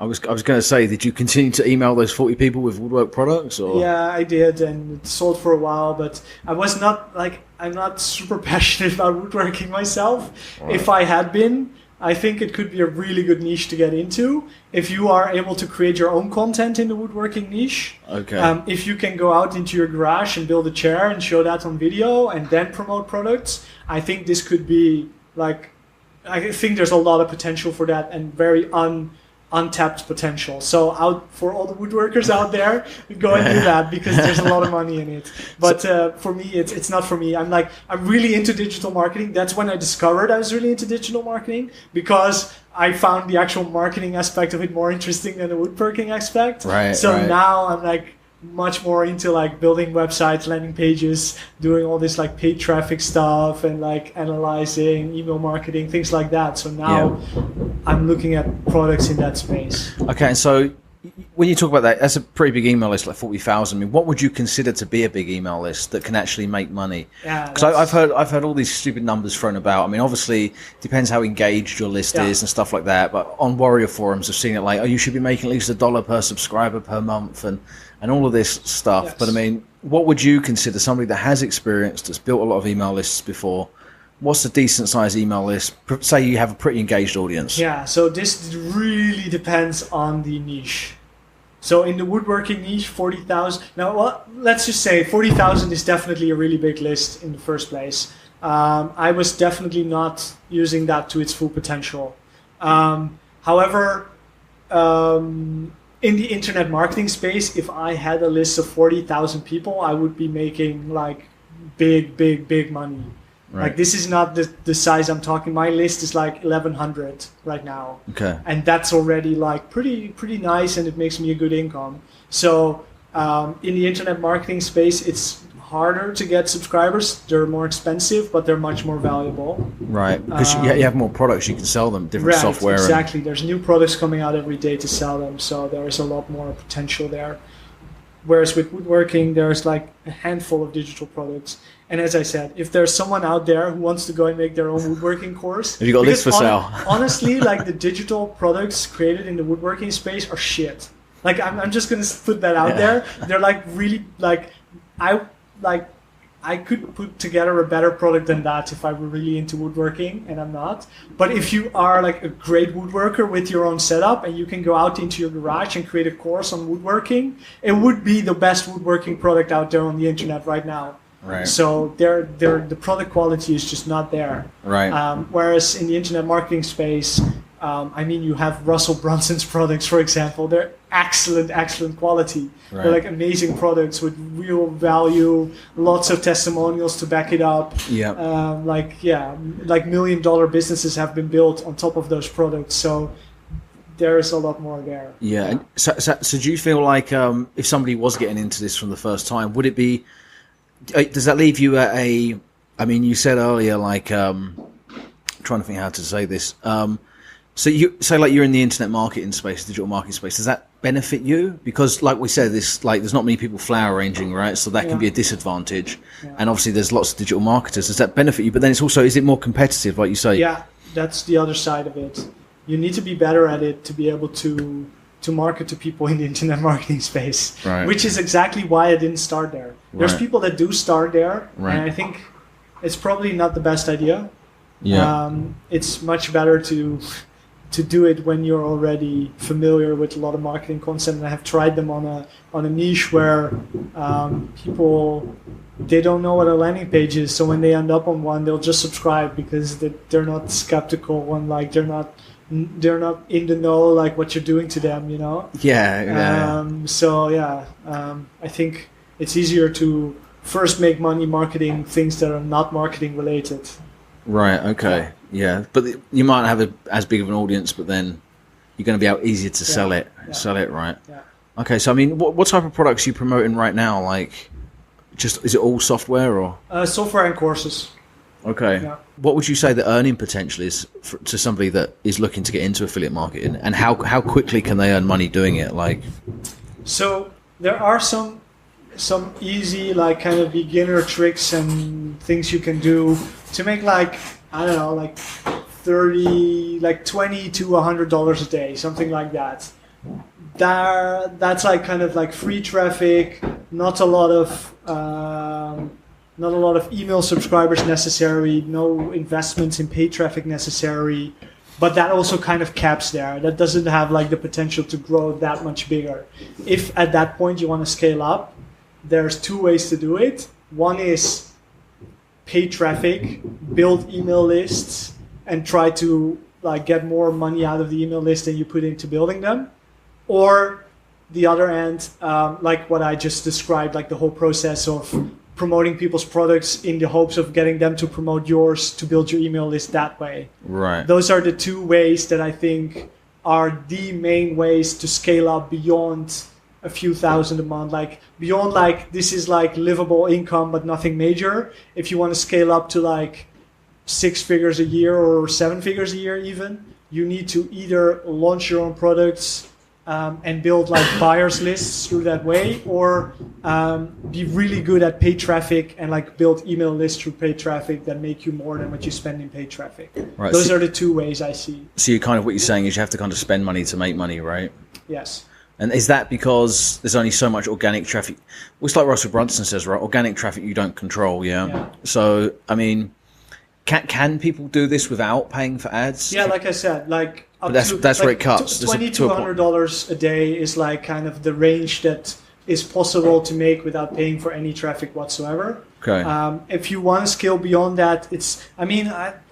I was going to say, did you continue to email those 40 people with woodwork products? Or? Yeah, I did, and it sold for a while, but I'm not super passionate about woodworking myself. Right. If I had been, I think it could be a really good niche to get into. If you are able to create your own content in the woodworking niche, okay. If you can go out into your garage and build a chair and show that on video and then promote products, I think this could be like, I think there's a lot of potential for that and very untapped potential. So out for all the woodworkers out there, go and do that because there's a lot of money in it. But for me, it's not for me. I'm really into digital marketing. That's when I discovered I was really into digital marketing, because I found the actual marketing aspect of it more interesting than the woodworking aspect. Right. So now I'm like much more into like building websites, landing pages, doing all this like paid traffic stuff and like analyzing email marketing, things like that. So now I'm looking at products in that space. Okay, and so when you talk about that, that's a pretty big email list, like 40,000. I mean, what would you consider to be a big email list that can actually make money? Yeah, because I've heard all these stupid numbers thrown about. I mean, obviously, it depends how engaged your list is and stuff like that. But on Warrior forums, I've seen it like, oh, you should be making at least $1 per subscriber per month and all of this stuff. Yes. But I mean, what would you consider somebody that has experience, that's built a lot of email lists before? What's a decent sized email list? Say you have a pretty engaged audience. Yeah, so this really depends on the niche. So in the woodworking niche, 40,000. Now, let's just say 40,000 is definitely a really big list in the first place. I was definitely not using that to its full potential. However, in the internet marketing space, if I had a list of 40,000 people, I would be making like big money. Right. Like this is not the size I'm talking. My list is like 1,100 right now. Okay. And that's already like pretty nice, and it makes me a good income. So In the internet marketing space, it's harder to get subscribers. They're more expensive, but they're much more valuable. Right, because you have more products, you can sell them, different software. Exactly. There's new products coming out every day to sell them, so there is a lot more potential there. Whereas with woodworking, there's like a handful of digital products. And as I said, if there's someone out there who wants to go and make their own woodworking course, have you got a list for sale? Honestly, like the digital products created in the woodworking space are shit. Like I'm just gonna put that out there. They're like really like I could put together a better product than that if I were really into woodworking, and I'm not. But if you are like a great woodworker with your own setup and you can go out into your garage and create a course on woodworking, it would be the best woodworking product out there on the internet right now. Right. So the product quality is just not there. Right. Whereas in the internet marketing space, I mean, you have Russell Brunson's products, for example. They're excellent quality. Right. They're like amazing products with real value, lots of testimonials to back it up. Yeah. Like $1 million businesses have been built on top of those products. So there is a lot more there. Yeah. So do you feel like if somebody was getting into this from the first time, would it be? Does that leave you at a? I mean, you said earlier, like, trying to think how to say this. So you say like you're in the internet marketing space, digital marketing space. Does that benefit you? Because like we said, there's not many people flower arranging, right? So that can be a disadvantage. Yeah. And obviously there's lots of digital marketers. Does that benefit you? But then it's also, is it more competitive, like you say? Yeah, that's the other side of it. You need to be better at it to be able to market to people in the internet marketing space, right. Which is exactly why I didn't start there. There's people that do start there, right. And I think it's probably not the best idea. Yeah. It's much better to do it when you're already familiar with a lot of marketing content. And I have tried them on a niche where people, they don't know what a landing page is. So when they end up on one, they'll just subscribe because they're not skeptical and like they're not in the know like what you're doing to them, you know? Yeah. I think it's easier to first make money marketing things that are not marketing related. Right. Okay. Yeah. But you might not have as big of an audience, but then you're going to be easier to sell it. Yeah. Sell it, right? Yeah. Okay. So I mean, what type of products are you promoting right now? Like, is it all software or? Software and courses. Okay. Yeah. What would you say the earning potential is to somebody that is looking to get into affiliate marketing, and how quickly can they earn money doing it? Like, so there are some easy like kind of beginner tricks and things you can do to make like I don't know like $20 to $100 a day, something like that. That's like kind of like free traffic, not a lot of email subscribers necessary, no investments in paid traffic necessary, but that also kind of caps there. That doesn't have like the potential to grow that much bigger. If at that point you want to scale up, there's two ways to do it. One is paid traffic, build email lists, and try to like get more money out of the email list than you put into building them. Or the other end, like what I just described, like the whole process of promoting people's products in the hopes of getting them to promote yours to build your email list that way. Right. Those are the two ways that I think are the main ways to scale up beyond a few thousand a month, like beyond like this is like livable income but nothing major. If you want to scale up to like 6 figures a year or 7 figures a year even, you need to either launch your own products and build like buyers lists through that way, or be really good at paid traffic and like build email lists through paid traffic that make you more than what you spend in paid traffic. Right. Those are the two ways I see. So you kind of, what you're saying is you have to kind of spend money to make money, right? Yes. And is that because there's only so much organic traffic? Well, it's like Russell Brunson says, right? Organic traffic you don't control, yeah? So, I mean, can people do this without paying for ads? Yeah, like I said, like but that's where it cuts. $20 to $100 a day is like kind of the range that is possible to make without paying for any traffic whatsoever. Okay. If you want to scale beyond that,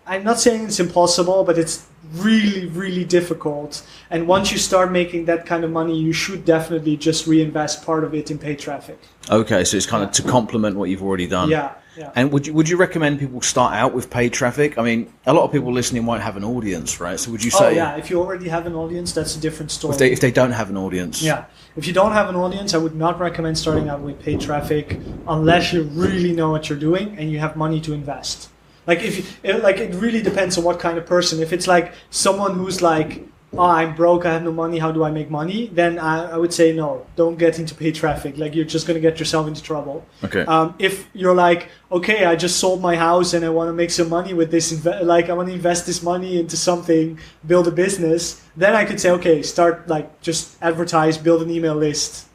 I'm not saying it's impossible, but it's really, really difficult. And once you start making that kind of money, you should definitely just reinvest part of it in paid traffic. Okay, so it's kind of to complement what you've already done. Yeah. Yeah. And would you recommend people start out with paid traffic? I mean, a lot of people listening won't have an audience, right? So would you say... Oh, yeah. If you already have an audience, that's a different story. If they don't have an audience. Yeah. If you don't have an audience, I would not recommend starting out with paid traffic unless you really know what you're doing and you have money to invest. Like, it really depends on what kind of person. If it's like someone who's like, oh, I'm broke, I have no money, how do I make money? Then I would say no, don't get into paid traffic. Like, you're just going to get yourself into trouble. Okay. If you're like, okay, I just sold my house and I want to make some money with this, I want to invest this money into something, build a business, then I could say, okay, start, like, just advertise, build an email list,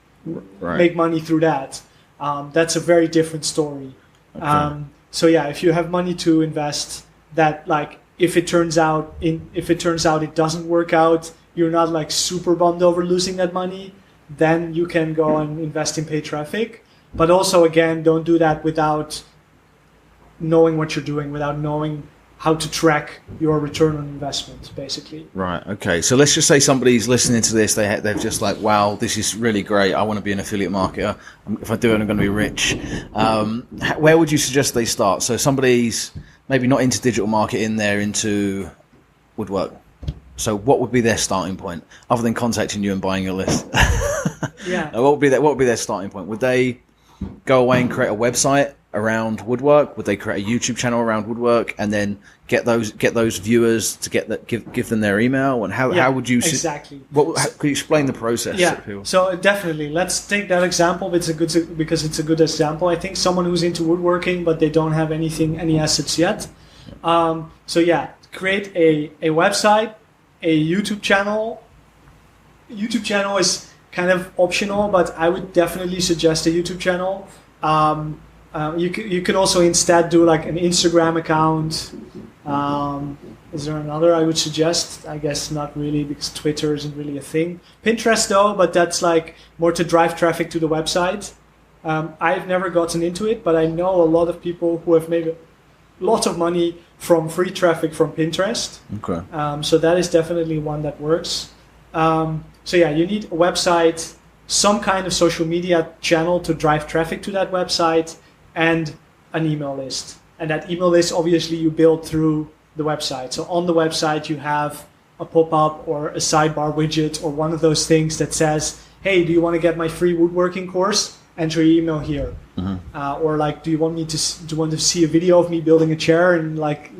make money through that. That's a very different story. Okay. So yeah, if you have money to invest, that, like, if it turns out it doesn't work out, you're not like super bummed over losing that money, then you can go and invest in paid traffic. But also, again, don't do that without knowing what you're doing, without knowing how to track your return on investment, basically. Right. Okay. So let's just say somebody's listening to this. They're just like, wow, this is really great. I want to be an affiliate marketer. If I do it, I'm going to be rich. Where would you suggest they start? So somebody's maybe not into digital marketing, they're into woodwork. So what would be their starting point, other than contacting you and buying your list? Yeah. What would be their starting point? Would they go away and create a website around woodwork? Would they create a YouTube channel around woodwork and then get those viewers to give them their email? And how would you exactly? Could you explain the process? Yeah. So definitely, let's take that example. Because it's a good example. I think someone who's into woodworking but they don't have any assets yet. So yeah, create a website, a YouTube channel. YouTube channel is kind of optional, but I would definitely suggest a YouTube channel. You could also instead do like an Instagram account. Is there another I would suggest? I guess not really, because Twitter isn't really a thing. Pinterest though, but that's like more to drive traffic to the website. I've never gotten into it, but I know a lot of people who have made lots of money from free traffic from Pinterest. Okay. So that is definitely one that works. So yeah, you need a website, some kind of social media channel to drive traffic to that website, and an email list. And that email list, obviously, you build through the website. So on the website, you have a pop-up or a sidebar widget or one of those things that says, hey, do you want to get my free woodworking course? Enter your email here. Mm-hmm. Or like, do you want to see a video of me building a chair? And like,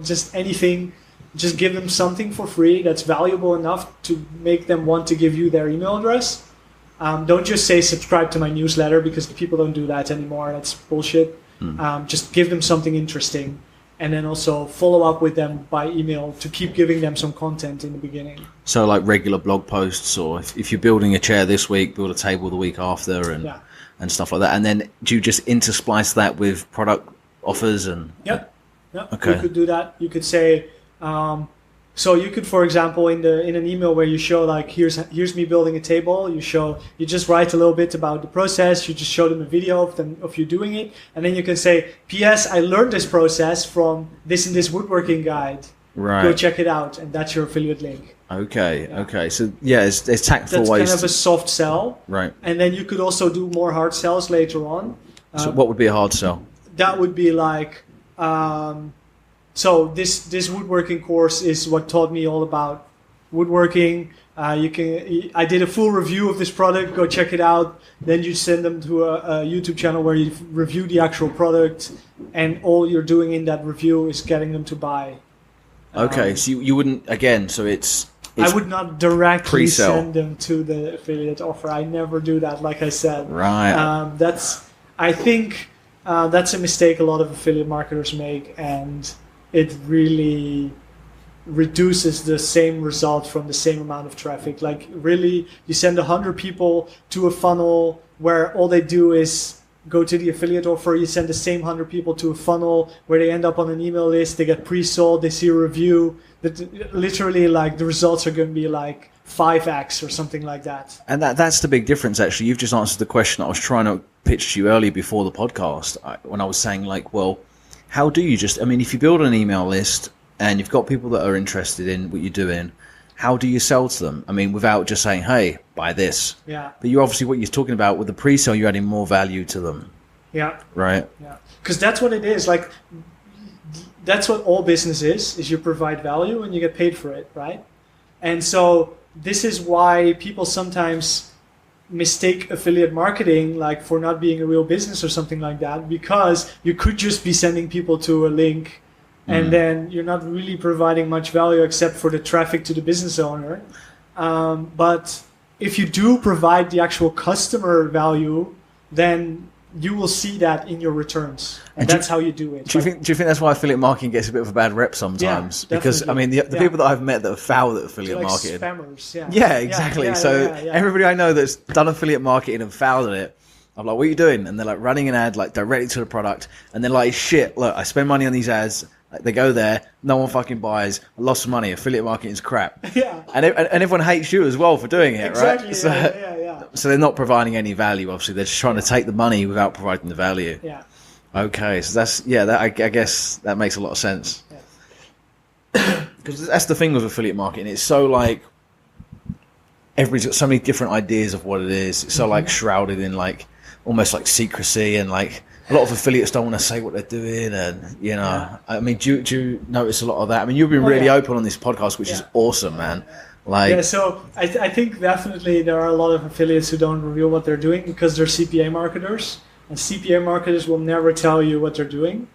just anything. Just give them something for free that's valuable enough to make them want to give you their email address. Don't just say subscribe to my newsletter, because people don't do that anymore. That's bullshit. Just give them something interesting, and then also follow up with them by email to keep giving them some content in the beginning. So like regular blog posts, or if you're building a chair this week, build a table the week after, and stuff like that. And then do you just intersplice that with product offers? And Yep. Okay. You could do that. You could say, so you could, for example, in an email where you show like, here's me building a table, you just write a little bit about the process, you just show them a video of you doing it, and then you can say, P.S. I learned this process from this and this woodworking guide. Right. Go check it out, and that's your affiliate link. Okay. Yeah. Okay. So yeah, it's tactful ways. That's kind of a soft sell. Right. And then you could also do more hard sells later on. So what would be a hard sell? That would be like, so this woodworking course is what taught me all about woodworking. I did a full review of this product. Go check it out. Then you send them to a YouTube channel where you review the actual product, and all you're doing in that review is getting them to buy. Okay, so you wouldn't, again, so it's I would not directly pre-sell. Send them to the affiliate offer. I never do that, like I said. Right. I think that's a mistake a lot of affiliate marketers make, and it really reduces the same result from the same amount of traffic. Like, really, you send 100 people to a funnel where all they do is go to the affiliate offer. You send the same 100 people to a funnel where they end up on an email list, they get pre-sold, they see a review. That literally, like, the results are going to be like 5x or something like that. And that's the big difference, actually. You've just answered the question I was trying to pitch to you earlier before the podcast, when I was saying, like, well, how do you just, I mean, if you build an email list and you've got people that are interested in what you're doing, how do you sell to them? I mean, without just saying, hey, buy this. Yeah. But you obviously, what you're talking about with the pre-sale, you're adding more value to them. Yeah. Right? Yeah. Because that's what it is. Like, that's what all business is you provide value and you get paid for it, right? And so this is why people sometimes mistake affiliate marketing like for not being a real business or something like that, because you could just be sending people to a link and then you're not really providing much value except for the traffic to the business owner. But if you do provide the actual customer value, then you will see that in your returns, and that's how you do it. Do you think that's why affiliate marketing gets a bit of a bad rep sometimes? Yeah, because I mean, the people that I've met that have failed at affiliate like marketing, spammers, yeah, exactly. Everybody I know that's done affiliate marketing and failed at it, I'm like, what are you doing? And they're like running an ad like directly to the product, and they're like, shit, look, I spend money on these ads. Like, they go there, no one fucking buys. I lost some money. Affiliate marketing is crap. Yeah, and everyone hates you as well for doing it, exactly, right? So they're not providing any value. Obviously, they're just trying to take the money without providing the value. Yeah. Okay, so that's I guess that makes a lot of sense. Because that's the thing with affiliate marketing. It's so like everybody's got so many different ideas of what it is. It's so like shrouded in like almost like secrecy, and like a lot of affiliates don't want to say what they're doing, and you know, I mean, do you notice a lot of that? I mean, you've been really open on this podcast, which is awesome, man. Like, so I think definitely there are a lot of affiliates who don't reveal what they're doing because they're CPA marketers, and CPA marketers will never tell you what they're doing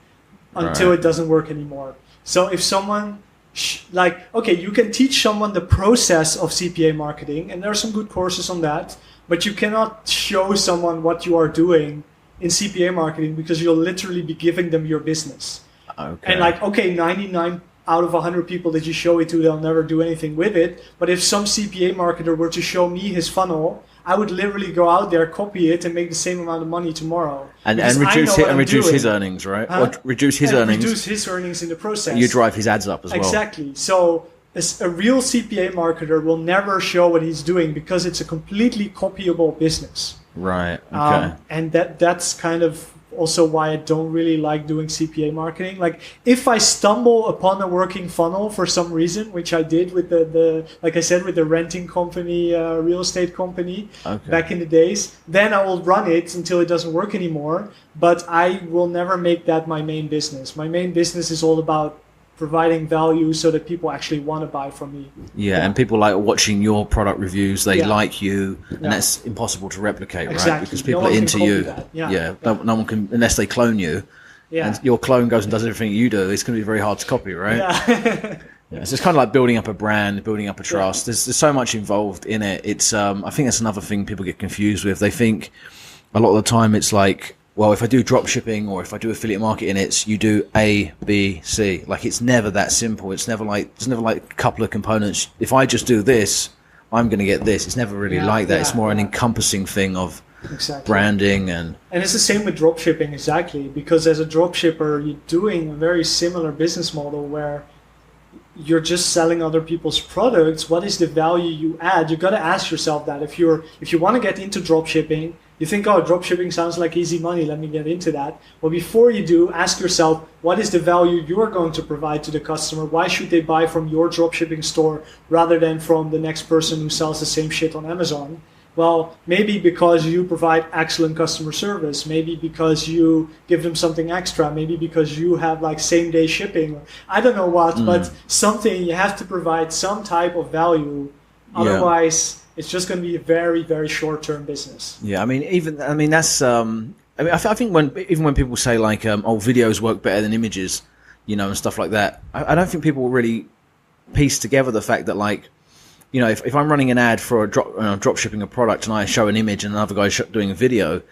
until it doesn't work anymore. So if someone you can teach someone the process of CPA marketing, and there are some good courses on that, but you cannot show someone what you are doing in CPA marketing because you'll literally be giving them your business. Okay. And 99 out of 100 people that you show it to, they'll never do anything with it. But if some CPA marketer were to show me his funnel, I would literally go out there, copy it, and make the same amount of money tomorrow. And reduce his earnings, right? Or reduce his earnings. Reduce his earnings in the process. You drive his ads up as well. Exactly. So a real CPA marketer will never show what he's doing because it's a completely copyable business. Right. Okay. And that's kind of also why I don't really like doing CPA marketing. Like, if I stumble upon a working funnel for some reason, which I did with the like I said, with the renting company, real estate company back in the days, then I will run it until it doesn't work anymore. But I will never make that my main business. My main business is all about providing value so that people actually want to buy from me. Yeah, and people like watching your product reviews. They like you, and that's impossible to replicate, right? Because people are into you. No one can, unless they clone you. Yeah. And your clone goes and does everything you do. It's going to be very hard to copy, right? Yeah. So it's kind of like building up a brand, building up a trust. There's so much involved in it. It's I think that's another thing people get confused with. They think a lot of the time it's like, well, if I do drop shipping or if I do affiliate marketing, it's you do A, B, C. Like, it's never that simple. It's never like a couple of components. If I just do this, I'm going to get this. It's never really like that. It's more an encompassing thing of branding and it's the same with drop shipping, exactly. Because as a drop shipper, you're doing a very similar business model where you're just selling other people's products. What is the value you add? You got to ask yourself that. If you want to get into drop shipping, you think, oh, dropshipping sounds like easy money, let me get into that. Well, before you do, ask yourself, what is the value you're going to provide to the customer? Why should they buy from your dropshipping store rather than from the next person who sells the same shit on Amazon? Well, maybe because you provide excellent customer service, maybe because you give them something extra, maybe because you have like same day shipping. I don't know what, but something, you have to provide some type of value. Otherwise, it's just going to be a very, very short-term business. Yeah, I mean that's. I think when people say like, videos work better than images, and stuff like that. I don't think people really piece together the fact that, like, if I'm running an ad for drop shipping a product and I show an image and another guy's doing a video,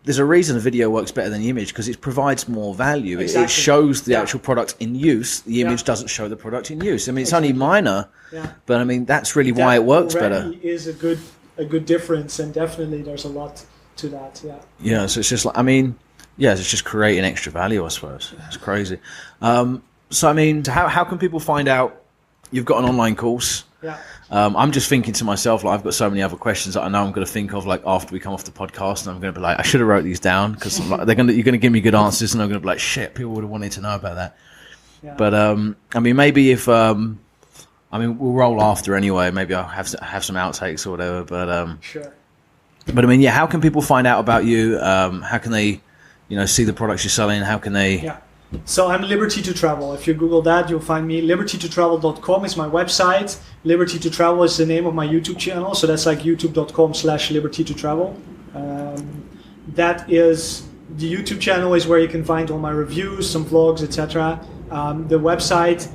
there's a reason a video works better than the image, because it provides more value. Exactly. It shows the actual product in use. The image doesn't show the product in use. I mean, it's only minor, but I mean, that's really why it works better. Is a good difference, and definitely there's a lot to that. Yeah. So it's just like, it's just creating extra value, I suppose. It's crazy. So how can people find out you've got an online course? Yeah. I'm just thinking to myself, like, I've got so many other questions that I know I'm going to think of, like, after we come off the podcast, and I'm going to be like, I should have wrote these down, because like, you're going to give me good answers, and I'm going to be like, shit, people would have wanted to know about that. Yeah. But I mean, maybe if we'll roll after anyway. Maybe I'll have some outtakes or whatever. But sure. But I mean, yeah. How can people find out about you? How can they, see the products you're selling? How can they? Yeah. So I'm Liberty to Travel. If you Google that, you'll find me. LibertyToTravel.com is my website. Liberty to Travel is the name of my YouTube channel. So that's like youtube.com/libertytotravel. That is the YouTube channel is where you can find all my reviews, some vlogs, etc. The website,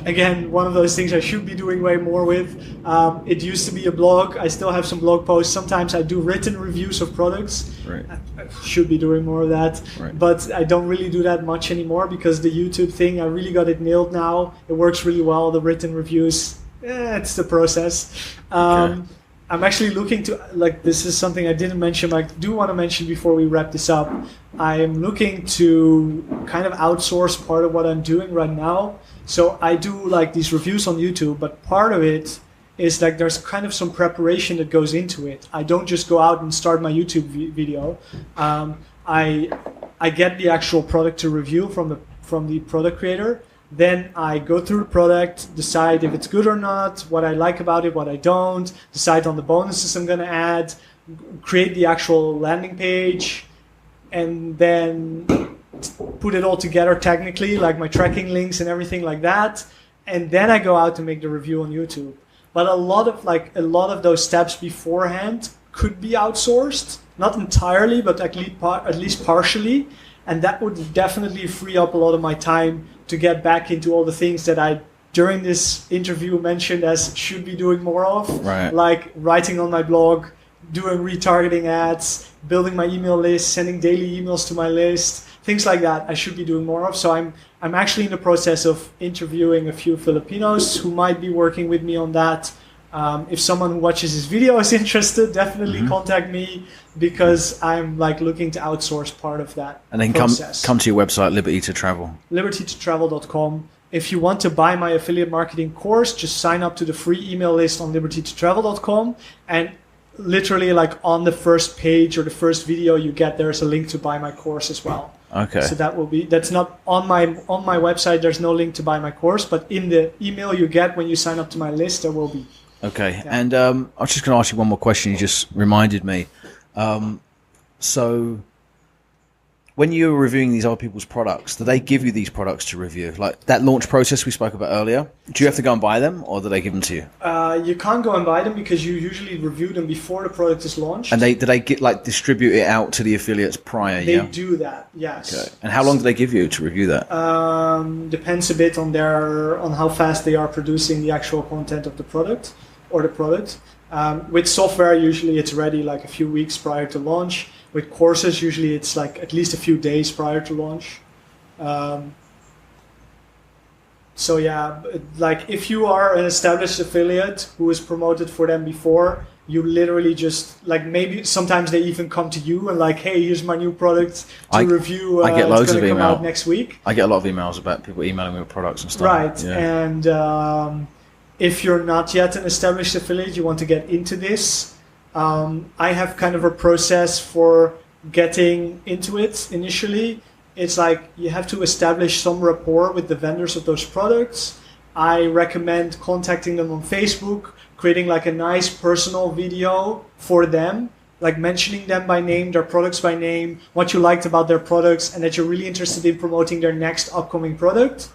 again, one of those things I should be doing way more with. It used to be a blog. I still have some blog posts. Sometimes I do written reviews of products. Right. I should be doing more of that. Right. But I don't really do that much anymore because the YouTube thing, I really got it nailed now. It works really well. The written reviews, it's the process. Okay. I'm actually looking to, like, this is something I didn't mention, but I do want to mention before we wrap this up. I'm looking to kind of outsource part of what I'm doing right now. So I do like these reviews on YouTube, but part of it is like there's kind of some preparation that goes into it. I don't just go out and start my YouTube video. I get the actual product to review from the product creator. Then I go through the product, decide if it's good or not, what I like about it, what I don't, decide on the bonuses I'm going to add, create the actual landing page, and then put it all together technically, like my tracking links and everything like that. And then I go out to make the review on YouTube. But a lot of those steps beforehand could be outsourced, not entirely, but at least partially. And that would definitely free up a lot of my time to get back into all the things that I, during this interview, mentioned as should be doing more of. Right. Like writing on my blog, doing retargeting ads, building my email list, sending daily emails to my list, things like that I should be doing more of. So I'm actually in the process of interviewing a few Filipinos who might be working with me on that. If someone who watches this video is interested, definitely contact me, because I'm like looking to outsource part of that. And then process. come to your website, Liberty to Travel. LibertyToTravel.com. If you want to buy my affiliate marketing course, just sign up to the free email list on LibertyToTravel.com, and literally like on the first page or the first video you get, there's a link to buy my course as well. Okay. So that's not on my website. There's no link to buy my course, but in the email you get when you sign up to my list, there will be. Okay. Yeah. And I was just going to ask you one more question. You just reminded me. So when you're reviewing these other people's products, do they give you these products to review? Like that launch process we spoke about earlier, do you have to go and buy them, or do they give them to you? You can't go and buy them because you usually review them before the product is launched. And do they get like distribute it out to the affiliates prior? They do that, yes. Okay. And how long do they give you to review that? Depends a bit on how fast they are producing the actual content of the product or the product. With software, usually it's ready like a few weeks prior to launch. With courses, usually it's like at least a few days prior to launch. So yeah, like if you are an established affiliate who is promoted for them before, you literally just like, maybe sometimes they even come to you and like, hey, here's my new product to review. I get loads of emails. Come out next week. I get a lot of emails about people emailing me with products and stuff. Right, yeah. And if you're not yet an established affiliate, you want to get into this, I have kind of a process for getting into it initially. It's like you have to establish some rapport with the vendors of those products. I recommend contacting them on Facebook, creating like a nice personal video for them, like mentioning them by name, their products by name, what you liked about their products, and that you're really interested in promoting their next upcoming product.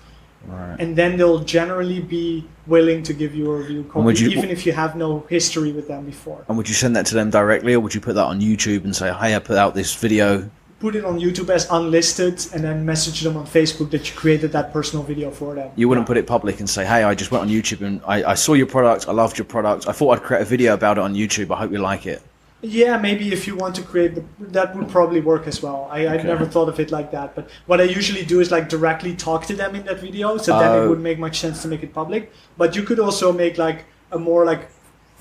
Right. And then they'll generally be willing to give you a review copy, even if you have no history with them before. And would you send that to them directly, or would you put that on YouTube and say, hey, I put out this video? Put it on YouTube as unlisted, and then message them on Facebook that you created that personal video for them. You wouldn't put it public and say, hey, I just went on YouTube and I saw your product, I loved your product, I thought I'd create a video about it on YouTube, I hope you like it. Yeah, maybe if you want to create that would probably work as well. I'd never thought of it like that. But what I usually do is like directly talk to them in that video, so then it wouldn't make much sense to make it public. But you could also make like a more like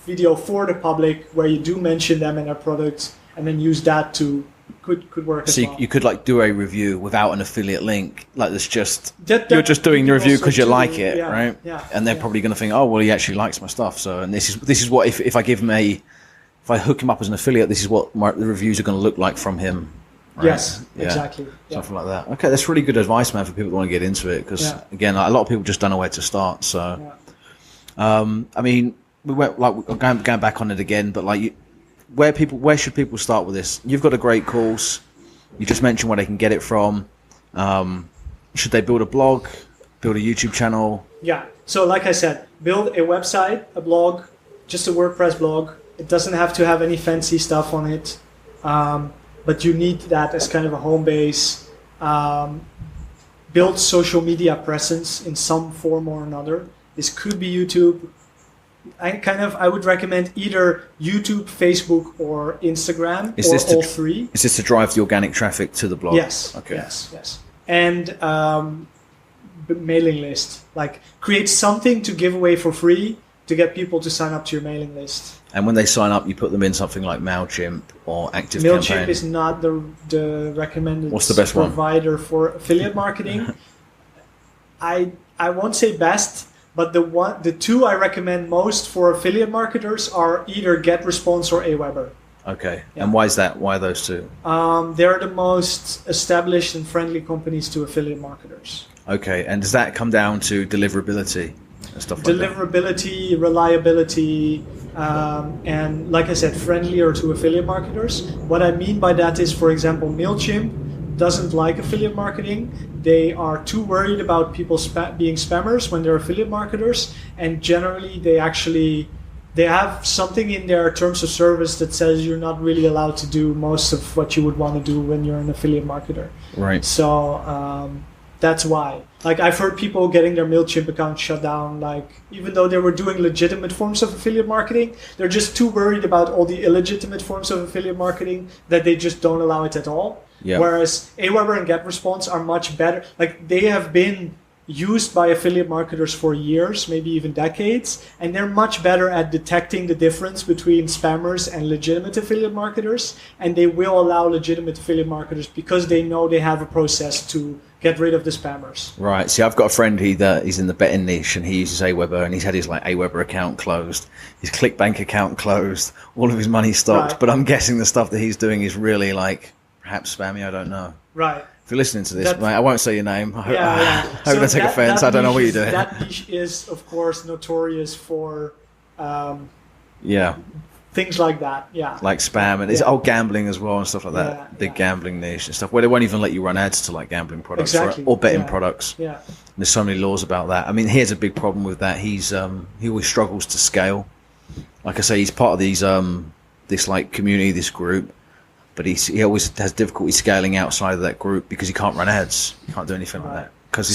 video for the public where you do mention them and their products, and then use that to could work So as well. you could like do a review without an affiliate link, like that's just That you're just doing the review also because you do, like it, yeah, right? yeah, and they're yeah. probably going to think, oh well, he actually likes my stuff. So and this is what if I give him if I hook him up as an affiliate, this is what the reviews are going to look like from him. Right? Yes, Yeah. exactly. Yeah. Something like that. Okay, that's really good advice, man, for people that want to get into it. Because again, like, a lot of people just don't know where to start. So, I mean, we went like going back on it again, but like, where should people start with this? You've got a great course. You just mentioned where they can get it from. Should they build a blog, build a YouTube channel? Yeah. So, like I said, build a website, a blog, just a WordPress blog. It doesn't have to have any fancy stuff on it. But you need that as kind of a home base. Build social media presence in some form or another. This could be YouTube. I would recommend either YouTube, Facebook, or Instagram, or all three. Is this to drive the organic traffic to the blog? Yes. Okay. Yes. And mailing list. Like create something to give away for free to get people to sign up to your mailing list. And when they sign up, you put them in something like MailChimp or ActiveCampaign. MailChimp is not the recommended What's the best provider for affiliate marketing. I won't say best, but the two I recommend most for affiliate marketers are either GetResponse or Aweber. Okay. Yeah. And why is that? Why are those two? They're the most established and friendly companies to affiliate marketers. Okay. And does that come down to deliverability and stuff like that? Deliverability, reliability, and like I said, friendlier to affiliate marketers. What I mean by that is, for example, MailChimp doesn't like affiliate marketing. They are too worried about people being spammers when they're affiliate marketers, and generally they have something in their terms of service that says you're not really allowed to do most of what you would want to do when you're an affiliate marketer. Right. So that's why. Like I've heard people getting their MailChimp account shut down, like even though they were doing legitimate forms of affiliate marketing, they're just too worried about all the illegitimate forms of affiliate marketing that they just don't allow it at all. Yeah. Whereas Aweber and GetResponse are much better. Like they have been used by affiliate marketers for years, maybe even decades, and they're much better at detecting the difference between spammers and legitimate affiliate marketers, and they will allow legitimate affiliate marketers because they know they have a process to get rid of the spammers. Right. See, I've got a friend he's in the betting niche and he uses Aweber and he's had his like Aweber account closed, his ClickBank account closed, all of his money stopped. Right. But I'm guessing the stuff that he's doing is really like perhaps spammy. I don't know. Right. If you're listening to this, mate, I won't say your name. I hope So I don't take offense. I don't know what you're doing. That niche is, of course, notorious for Yeah. things like that. Yeah. Like spam and it's gambling as well and stuff like that. Yeah, Big gambling niche and stuff where they won't even let you run ads to like gambling products or betting products. Yeah. And there's so many laws about that. I mean, he has a big problem with that. He always struggles to scale. Like I say, he's part of these this like community, this group, but he always has difficulty scaling outside of that group because he can't run ads. He can't do anything like that because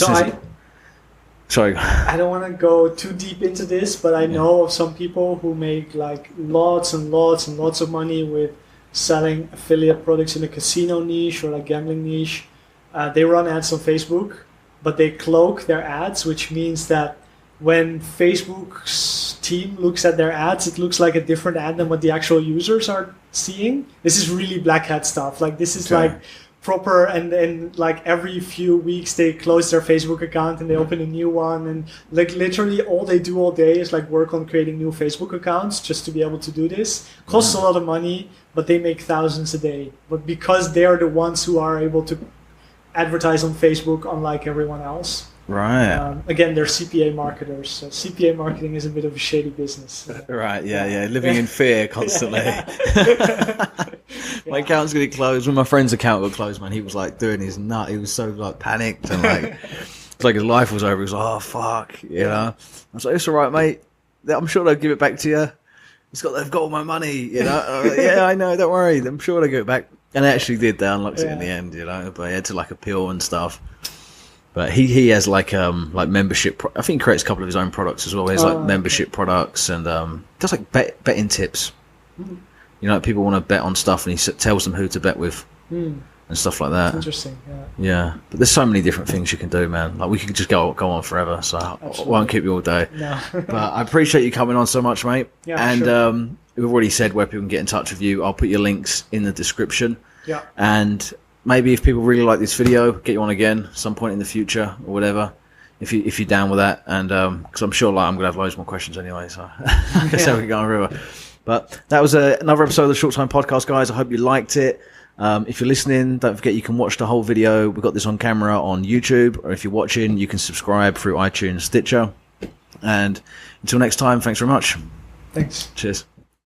Sorry. I don't want to go too deep into this, but I know of some people who make like lots and lots and lots of money with selling affiliate products in the casino niche or like gambling niche. They run ads on Facebook, but they cloak their ads, which means that when Facebook's team looks at their ads, it looks like a different ad than what the actual users are seeing. This is really black hat stuff. Like this is like proper, and then like every few weeks they close their Facebook account and they open a new one, and like literally all they do all day is like work on creating new Facebook accounts just to be able to do this. Costs a lot of money, but they make thousands a day. But because they're the ones who are able to advertise on Facebook unlike everyone else. Right. Again, they're CPA marketers. So CPA marketing is a bit of a shady business. Right. Yeah. Living in fear constantly. My account's going to close. When my friend's account got closed, man, he was like doing his nut. He was so like panicked and like, it's like his life was over. He was like, oh fuck, you know. I was like, it's all right, mate. I'm sure they'll give it back to you. They've got all my money, you know. I was like, yeah, I know. Don't worry. I'm sure they'll give it back. And they actually did. They unlocked it in the end, you know. But he had to like appeal and stuff. But he has like membership. I think he creates a couple of his own products as well. He has like membership products and does like betting tips. Mm. You know, like people want to bet on stuff, and he tells them who to bet with and stuff like that. Interesting. Yeah, but there's so many different things you can do, man. Like we could just go on forever. So I won't keep you all day. No. But I appreciate you coming on so much, mate. Yeah, and sure. we've already said where people can get in touch with you. I'll put your links in the description. Yeah. And maybe if people really like this video, get you on again some point in the future or whatever. If you're down with that, and because I'm sure I'm gonna have loads more questions anyway, so I guess we can go on river. But that was another episode of the Short Time Podcast, guys. I hope you liked it. If you're listening, don't forget you can watch the whole video. We've got this on camera on YouTube, or if you're watching, you can subscribe through iTunes, Stitcher. And until next time, thanks very much. Thanks. Cheers.